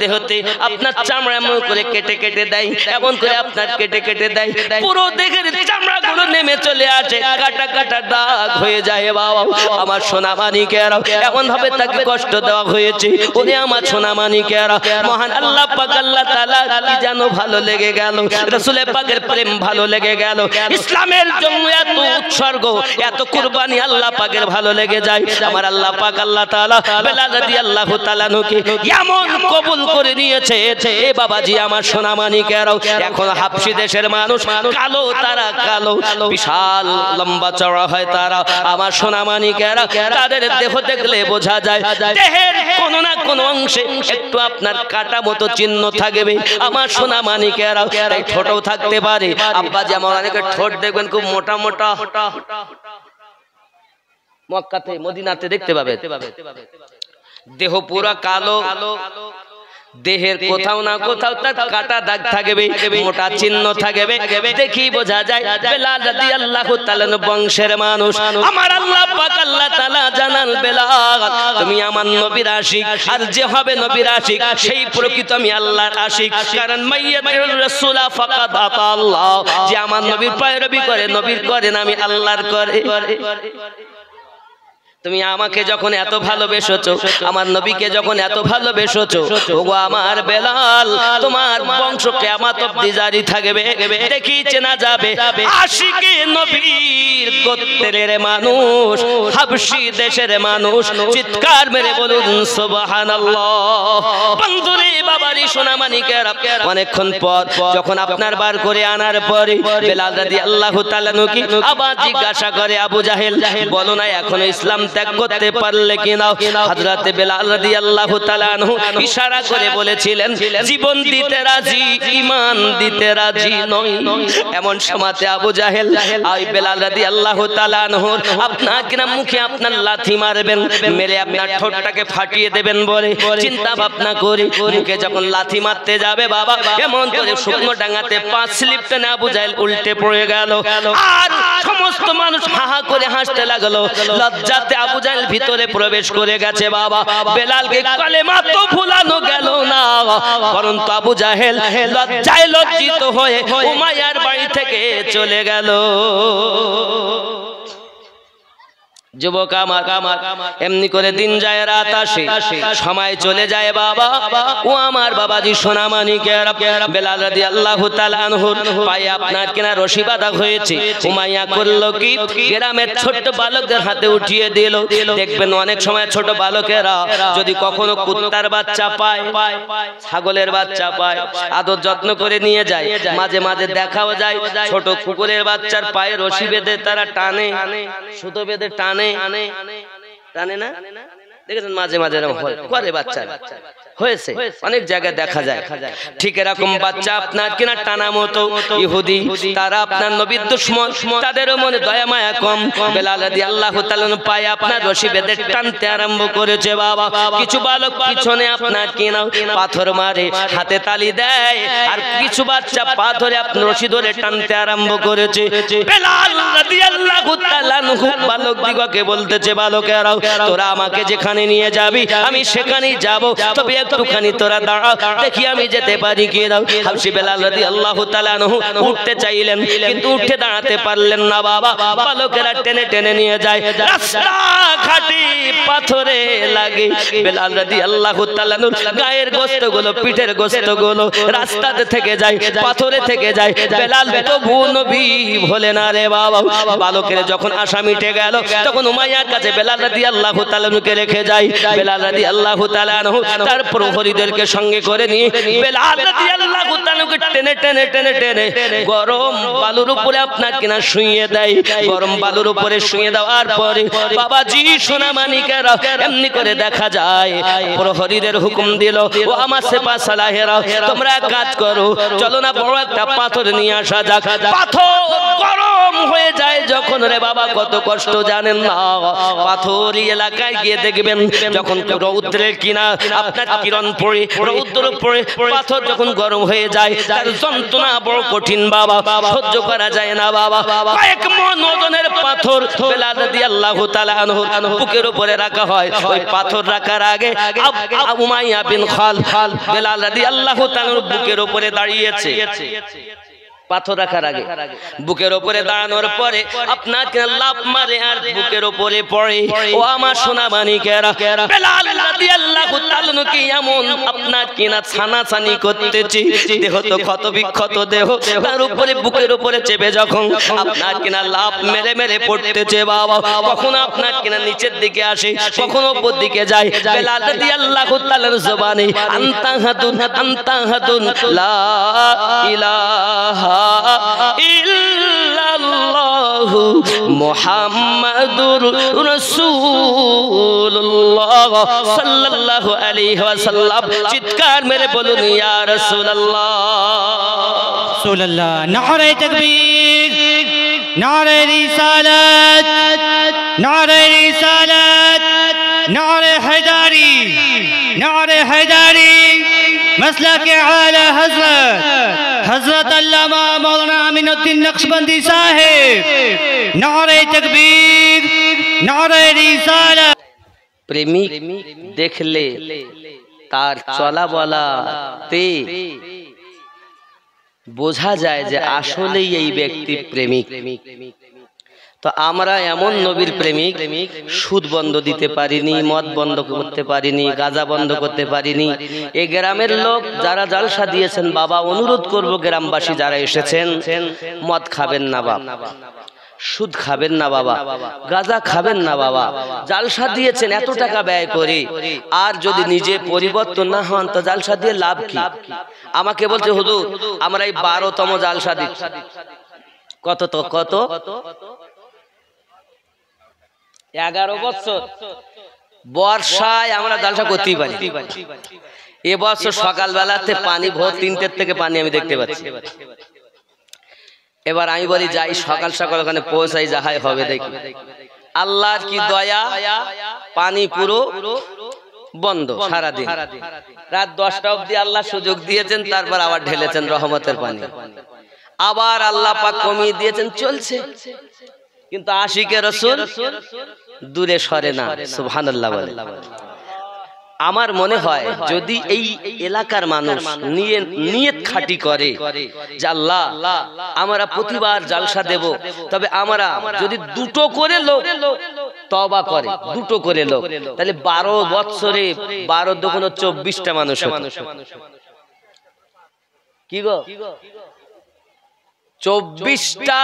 দেহতে আপনার চামড়া এমন করে কেটে কেটে দেয়, এমন করে আপনার কেটে কেটে দেয়, পুরো দেহের চামড়াগুলো নেমে চলে আসে, কাটা কাটা দাগ হয়ে যায় বাবা। আমার সোনা মানিকেরা এমন ভাবে তাকে কষ্ট দেওয়া হয়েছে। ওরে আমার সোনা মানিকেরা, মহান আল্লাহ পাক আল্লাহ তাআলা কি যেন ভালো লেগে গেল, রাসূল পাকের প্রেম ভালো লেগে গেল, ইসলামের জন্য এত উৎসর্গ, এত কুরবানি আল্লাহ পাকের ভালো লেগে যায়। আমার আল্লাহ পাক আল্লাহ তাআলা বেলাল রাদিয়াল্লাহু তাআলা নুকে এমন কবুল করে নিয়েছে। এ বাবাজি আমার সোনা মানিকেরাও, এখন হাবশি দেশের মানুষ কালো, তারা কালো, বিশাল লম্বা চওড়া হয় তারা। আমার সোনা মানিকেরা, তাদের দেহ দেখলে বোঝা যায় দেহের কোনো না কোনো অংশে একটু আপনার কাটা মতো চিহ্ন থাকবে। আমার সোনা মানিকেরা, তাই ঠোঁটও থাকতে পারে। আব্বাজি আমার অনেকের ঠোঁট দেখবেন খুব মোটা মোটা, মক্কাতে মদিনাতে দেখতে পাবে। দেহ পুরা কালো, দেহের কোথাও না কোথাও তার কাটা দাগ থাকবে, মোটা চিহ্ন থাকবে, দেখি বোঝা যায় বেলাল রাদিয়াল্লাহু তাআলা বংশের মানুষ। আমার আল্লাহ পাক আল্লাহ তাআলা জানাল, বেলাল তুমি আমার নবীর আশিক, আর যে হবে নবীর আশিক সেই প্রকৃত আমি আল্লাহর আশিক। কারণ মাইয়াতুর রাসূল ফাকাদ আতা আল্লাহ, যে আমার নবীর পয়রবি করে, নবীর করেন আমি আল্লাহর করে। তুমি আমাকে যখন এত ভালোবেসেছো, আমার নবীকে যখন এত ভালোবেসেছো, ওগো আমার বেলাল, তোমার বংশ কিয়ামত অবধি জারি থাকবে, দেখি চেনা যাবে আশিকে নবীর গোত্রের মানুষ, হাবশি দেশের মানুষ। চিৎকার মেরে বলুন সুবহানাল্লাহ। বন্ধুরে বাবারি সোনা মানিকেরা, অনেকক্ষণ পর যখন আপনার বার করে আনার পরে বেলাল রাদিয়াল্লাহু তাআলা নুকি আবার জিজ্ঞাসা করে, আবু জাহেল বলো না এখনো ইসলাম ত্যাগ করতে পারলে কিনা? হযরত বেলাল রাদিয়াল্লাহু তাআলা আনহু ইশারা করে বলেছিলেন, জীবন দিতে রাজি, ঈমান দিতে রাজি নই। এমন সময়তে আবু জাহেল ওই বেলাল রাদিয়াল্লাহু তাআলা আনহুর আপনার কিনা মুখে আপনার লাথি মারবেন, মেরে আপনার ঠোঁটটাকে ফাটিয়ে দেবেন বলে চিন্তা ভাবনা করে মুখে যখন লাথি মারতে যাবে বাবা, এমন করে শুকনো ডাঙাতে 5 স্লিপ টেনে আবু জাহেল উল্টে পড়ে গেল। আর সমস্ত মানুষ হাহা করে হাসতে লাগলো। লজ্জাতে আবু জাহেল ভিতরে প্রবেশ করে গেছে বাবা। বেলালকে কালেমা তো ভুলানো গেল না, পরন্তু আবু জাহেল লজ্জায় লজ্জিত হয়ে উমাইয়ার বাড়ি থেকে চলে গেল। যুবক আমার, এমনি করে দিন যায় রাত আসে, সময় চলে যায় বাবা। ও আমার বাবাজি সোনামানিকের, বেলাল রাদিয়াল্লাহু তাআলা আনহুর পায়ে আপনার কিনা রশি বাঁধা হয়েছে। উমাইয়া করলো কি, গ্রামের ছোট্ট বালকদের হাতে উঠিয়ে দিল। দেখবেন অনেক সময় ছোট বালকেরা যদি কখনো কুত্তার বাচ্চা পায়, ছাগলের বাচ্চা পায়, আদর যত্ন করে নিয়ে যায়। মাঝে মাঝে দেখাও যায় ছোট কুকুরের বাচ্চার পায়ে রশি বেঁধে তারা টানে, সুতো বেঁধে টানে না, দেখেছেন মাঝে মাঝে করে বাচ্চা হয়েছে, অনেক জায়গায় দেখা যায়। ঠিক এরকম বাচ্চা আপনার কিনা টানা মতো ইহুদি, তারা আপনার নবীর দুশমন, তাদেরও মনে দয়া মায়া কম। বেলাল রাদিয়াল্লাহু তাআলা পায়ে আপনার রশি বেঁধে টানতে আরম্ভ করেছে বাবা। কিছু বালক পিছনে আপনার কিনা পাথর মারে, হাতে তালি দেয়, আর কিছু বাচ্চা পা ধরে আপনার রশি ধরে টানতে আরম্ভ করেছে। বেলাল রাদিয়াল্লাহু তাআলা বালক দিগকে বলতেছে, বালকেরাও তোরা আমাকে যেখানে নিয়ে যাবি আমি সেখানেই যাব, তবে একটুখানি তোরা দাঁড়া, দেখি আমি যেতে পারি কি না। হাবশী বেলাল রাদিয়াল্লাহু তাআলা আনহু উঠতে চাইলেন, কিন্তু উঠে দাঁড়াতে পারলেন না বাবা। বালকেরা টেনে টেনে নিয়ে যায়, রাস্তা ঘাটি পাথরে লাগে। বেলাল রাদিয়াল্লাহু তাআলা আনহুর গায়ের গোশতগুলো, পিঠের গোশতগুলো রাস্তাতে থেকে যায়, পাথরে থেকে যায়। বেলাল তবু নবী ভোলে না রে বাবা। বালকের যখন আশা মিটে গেল, তখন উমাইয়ার কাছে বেলাল রাদিয়াল্লাহু তাআলা আনহুকে রেখে যায়। বেলাল রাদিয়াল্লাহু তাআলা আনহু তার প্রহরীদেরকে সঙ্গে করে নিয়ে বেলাল রাদিয়াল্লাহু তাআলা আনহুকে টেনে টেনে টেনে টেনে গরম বালুর উপরে আপনার কিনা শুইয়ে দেয়। গরম বালুর উপরে শুইয়ে দেওয়ার পরে বাবাজি সোনামানিকেরা এমনি করে দেখা যায় প্রহরীদের হুকুম দিল, ও আমার সেপা সালাহেরা তোমরা এক কাজ করো, চলো না বড় একটা পাথর নিয়ে আসা যাক। পাথর গরম হয়ে যায় যখন রে বাবা, কত কষ্ট জানেন না। পাথরি এলাকায় গিয়ে দেখবেন যখন রৌদ্রের কিনা আপনার কিরণ পড়ে, রৌদ্র পড়ে, পাথর যখন গরম হয়ে যায় তার যন্ত্রণা বড় কঠিন বাবা, সহ্য করা যায় না বাবা। কয়েক মণ ওজনের পাথর বেলাল রাদিয়াল্লাহু তাআলা আনহুর বুকের উপরে রাখা হয়। ওই পাথর রাখার আগে উমাইয়া বিন খালদ বেলাল রাদিয়াল্লাহু তাআলার বুকের উপরে দাঁড়িয়েছে। পাথর রাখার আগে বুকের উপরে দাঁড়ানোর পরে আপনার কিনা লাফ মারে আর বুকের উপরে পড়ে। ও আমার সোনামানিকেরা, বেলাল রাদিয়াল্লাহু তাআলা কি এমন আপনার কিনা ছানাছানি করতেছে, দেহ তো ক্ষত বিক্ষত দেহ, তার উপরে বুকের উপরে চেপে যখন আপনার কিনা লাফ মেরে মেরে পড়তেছে বাবা। কখনো আপনার কিনা নিচের দিকে আসে, কখনো উপর দিকে যায়। বেলাল রাদিয়াল্লাহু তাআলার জবানে আনতা হাদুন লা ইলাহা ইল্লাল্লাহু মুহাম্মাদুর রাসূলুল্লাহ সাল্লাল্লাহু আলাইহি ওয়াসাল্লাম। চিৎকার মেরে বলুন ইয়া রাসূলুল্লাহ রাসূলুল্লাহ। নারে তাকবীর, নারে রিসালাত, নারে রিসালাত, নারে হায়দারি, নারে হায়দারি। مسلك اعلی حضرت علامہ مولانا امین الدین نقشبندی صاحب. نعرہ تکبیر، نعرہ رسالت. প্রেমিক দেখলে তার চলা বলাতে বোঝা যায় যে আসলেই এই ব্যক্তি প্রেমিক। তো আমরা এমন নবীর প্রেমিক, সুদ বন্ধ দিতে পারিনি, মদ বন্ধ করতে পারিনি, গাঁজা বন্ধ করতে পারিনি। এই গ্রামের লোক যারা জালসা দিয়েছেন বাবা, অনুরোধ করব গ্রামবাসী যারা এসেছেন, মদ খাবেন না বাবা, সুদ খাবেন না বাবা, গাঁজা খাবেন না বাবা। জালসা দিয়েছেন এত টাকা ব্যয় করে, আর যদি নিজে পরিবর্তন না হন তো জালসা দিয়ে লাভ কি? আমাকে বলছে হুজুর আমরা এই 12তম জালসা দিচ্ছি। কত তো কত? 11 বছর বর্ষায় আমরা জালসা করতেই পারি। এবছর সকালবেলাতে পানি ভোর 3টের থেকে পানি আমি দেখতে পাচ্ছি। এবার আমি বলি যাই সকাল সকাল ওখানে পৌঁছাই, যাহাই হবে দেখি। আল্লাহর কি দয়া, পানি পুরো বন্ধ সারাদিন। রাত 10টা অবধি আল্লাহ সুযোগ দিয়েছেন, তারপর আবার ঢেলেছেন রহমতের পানি। আবার আল্লাহ পাক কমিয়ে দিয়েছেন, চলছে। কিন্তু আশিকে রাসূল দূরে সরে না, সুবহানাল্লাহ বলে। আমার মনে হয় যদি এই এলাকার মানুষ নিয়ত খাঁটি করে যে আল্লাহ আমরা প্রতিবার জালসা দেব, তবে আমরা যদি দুটো করে লোক তওবা করে, দুটো করে লোক, তাহলে 12 বছরে 12 দুগুণ 24টা মানুষ হতো। কি গো, 24টা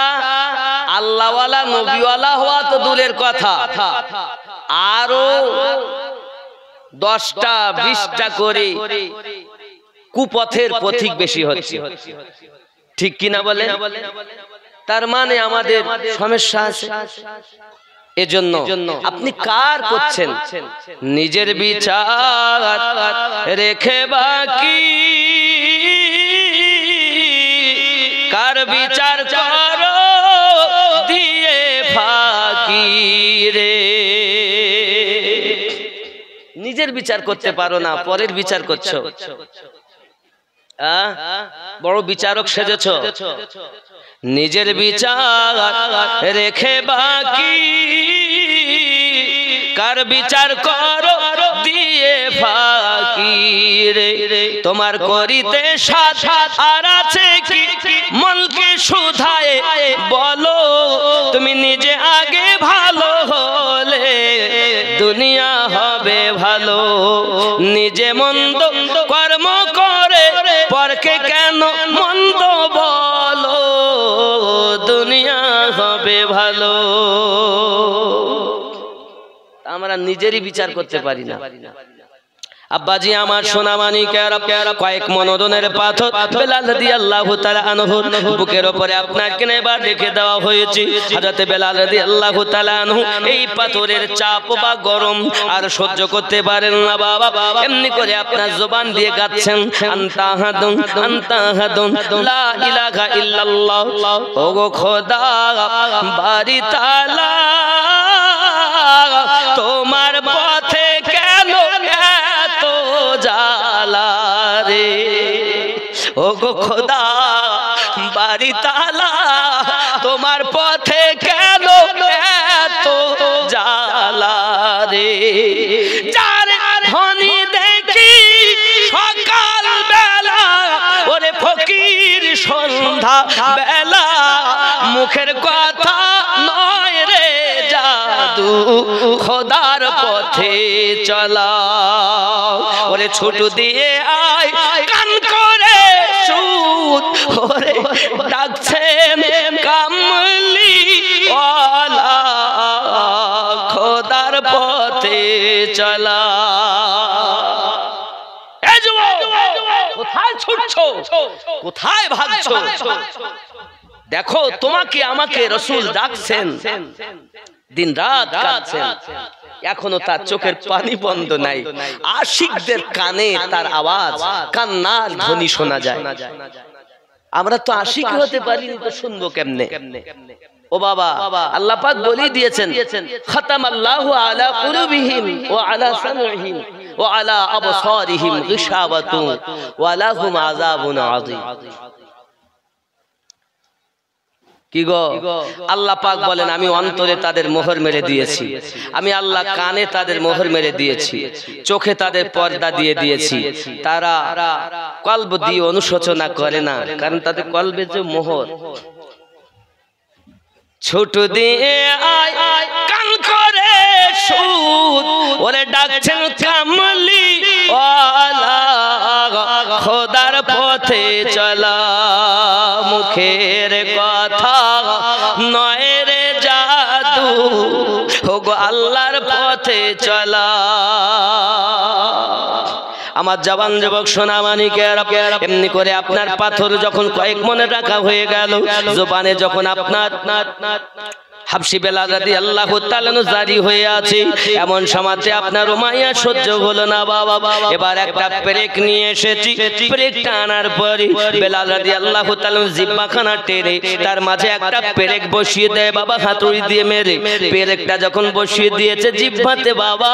আল্লাহওয়ালা নবীওয়ালা হওয়া তো দূরের কথা, আরো 10টা 20টা করে কুপথের পথিক বেশি হচ্ছে, ঠিক কিনা বলে? তার মানে আমাদের সমস্যা আছে। এজন্য আপনি কার করছেন? নিজের বিচার রেখে বাকি কার বিচার করো দিয়ে ফাঁকি রে। নিজের বিচার করতে পারো না, পরের বিচার করছো। বড় বিচারক সেজেছ। নিজের বিচার রেখে বাকি কার বিচার করো দিয়ে ফাঁকি রে। তোমার করিতে সাথ আর আছে কি মনকে শুধায় বলো, তুমি নিজে আগে ভালো হলে দুনিয়া হবে ভালো। নিজে মন্দ কর্ম করে পরকে কেন মন্দ বলো, দুনিয়া হবে ভালো। আমরা নিজেরই বিচার করতে পারি না। আব্বাজি আমার সোনা মানিকের কয়েক মনোদনের পাথর বেলাল রাদিয়াল্লাহু তাআলা আনহু বুকের উপরে আপনাকে এবার রেখে দেওয়া হয়েছে। হযরত বেলাল রাদিয়াল্লাহু তাআলা আনহু এই পাথরের চাপ বা গরম আর সহ্য করতে পারেন না বাবা, এমনি করে আপনার জবান দিয়ে গাচ্ছেন আনতা আহাদুন আনতা আহাদুন লা ইলাহা ইল্লাল্লাহ। ওগো খোদা বারি তাআলা তোমার পথে কেন এত জালা রে। ওগো খোদা বারি তাআলা তোমার পথে কেন এত জালা রে। যার ধনী দেখি সকাল বেলা ওরে ফকির সন্ধ্যা বেলা, মুখের কথা নয় রে জাদু খোদার পথে চলা। ওরে ছোট দিয়ে আয় কান করে সুদ ওরে ডাকছেন কামলি ওয়ালা খোদার পথে চলা। কোথায় ছুটছো, কোথায় ভাগছো? দেখো তোমাকে আমাকে রাসূল ডাকছেন, দিন রাত কাঁদছেন, এখনো তার চোখের পানি বন্ধ নাই। আশিকদের কানে তার আওয়াজ কান্নার ধ্বনি শোনা যায়। আমরা তো আশিক হতে পারিনি, তো শুনবো কেমনে? ও বাবা, আল্লাহ পাক বলে দিয়েছেন খাতামাল্লাহু আলা কুলুবিহিম ওয়া আলা সামইহিম ওয়া আলা আবসারিহিম গিশাওয়াতুন ওয়া লাহুম আযাবুন আযীম। কি গো, আল্লাহ পাক বলেন আমি অন্তরে তাদের মোহর মেরে দিয়েছি, আমি আল্লাহ কানে তাদের মোহর মেরে দিয়েছি, চোখে তাদের পর্দা দিয়ে দিয়েছি। তারা কলব দিয়ে অনুশোচনা করে না, কারণ তাদের কলবে যে মোহর। ছোট দিয়ে আয় কান করে সুদ ওরে ডাকছেন কামলি ওয়ালা খোদার পথে চলা। মুখের কথা নয় রে জাদু ওগো আল্লাহর পথে চলা। আমার জওয়ান যুবক সোনা মানিকের এমনি করে আপনার পাথর যখন কয়েক মনে রাখা হয়ে গেল, জবানে যখন আপনার হাবশি বেলাল রাদিয়াল্লাহু তাআলা জারি হয়ে আছে। এমন সমাজে আপনার মায়া সহ্য হলো না বাবা, এবার একটা পেরেক নিয়ে এসেছি। পেরেকটা আনার পরে বেলাল রাদিয়াল্লাহু তাআলা জিহ্বাখানা টেনে তার মাঝে একটা পেরেক বসিয়ে দেয় বাবা, হাতুড়ি দিয়ে মেরে। পেরেকটা যখন বসিয়ে দিয়েছে জিহ্বাতে বাবা,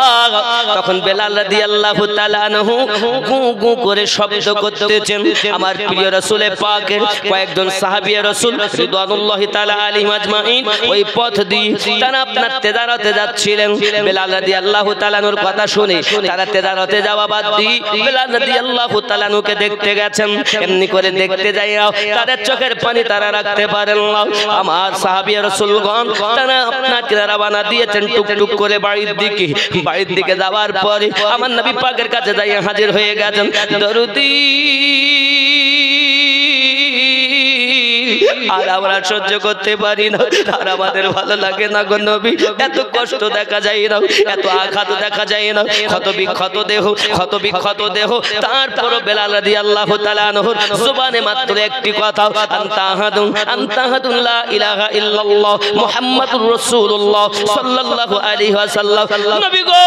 তখন বেলাল রাদিয়াল্লাহু তাআলা আনহু গু গু করে শব্দ করতেছেন। আমার প্রিয় রাসূলে পাকের কয়েকজন সাহাবী রাসূল রিদওয়ানুল্লাহি তাআলা আলাইহিম আজমাইন ওই পথ দিয়ে তারা আপনার তেজারতে যাচ্ছিলেন। বেলাল রাদিয়াল্লাহু তাআলা নূর কথা শুনে তারা তেজারতে যাওয়া বাদ দিয়ে বেলাল রাদিয়াল্লাহু তাআলা নুকে দেখতে গেছেন। এমনি করে দেখতে যাইয়া তাদের চোখের পানি তারা রাখতে পারেন না। আমার সাহাবী রাসূলগণ তারা আপনাকে রওনা দিয়েছেন টুকটুক করে বাড়ির দিকে যাওয়ার পরে আমার নবী পাকের কাছে যাইয়া হাজির হয়ে গেছেন। দরুদি আর আমরা সহ্য করতে পারি না, আর আমাদের ভালো লাগে না গো নবী। এত কষ্ট দেখা যায় না, এত আঘাত দেখা যায় না, ক্ষত বিক্ষত দেহ। তারপরও বেলাল রাদিয়াল্লাহু তাআলা আনহুর জবানে মাত্র একটি কথা, আনতা আহাদুন লা ইলাহা ইল্লাল্লাহ মুহাম্মাদুর রাসূলুল্লাহ সাল্লাল্লাহু আলাইহি ওয়াসাল্লাম। নবী গো,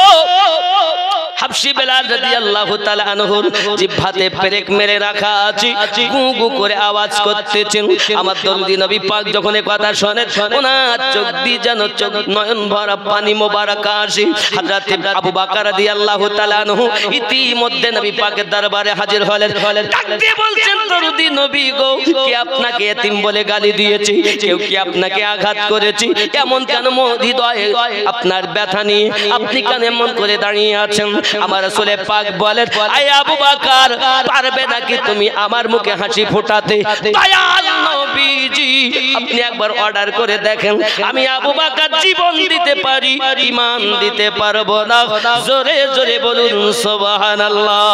হাবশি বেলাল রাদিয়াল্লাহু তাআলা আনহুর জিহ্বাতে পেরেক মেরে রাখা আছে, গু গু করে আওয়াজ করতেছেন। আমার দরদি নবী পাক যখন এই কথা শোনেন, ওনার চোখ দিয়ে যেন চোখ নয়ন ভরা পানি মোবারক আসে। হযরত আবু বকর রাদিয়াল্লাহু তাআলা আনহু ইতিমধ্যে নবী পাকের দরবারে হাজির হলেন। ডাকতে বলছেন, দরদি নবী গো, কে আপনাকে এতিম বলে গালি দিয়েছে? কেউ কি আপনাকে আঘাত করেছে? এমন কেন হৃদয়ে আপনার ব্যথা নিয়ে আপনি কেন এমন করে দাঁড়িয়ে আছেন? আমার রাসূলে পাক বলেন, আয় আবু বকর, পারবে নাকি তুমি আমার মুখে হাসি ফোটাতে? দয়াল নবীজি, আপনি একবার অর্ডার করে দেখেন, আমি আবু বকর জীবন দিতে পারি, ঈমান দিতে পারবো না। জোরে জোরে বলুন সুবহানাল্লাহ।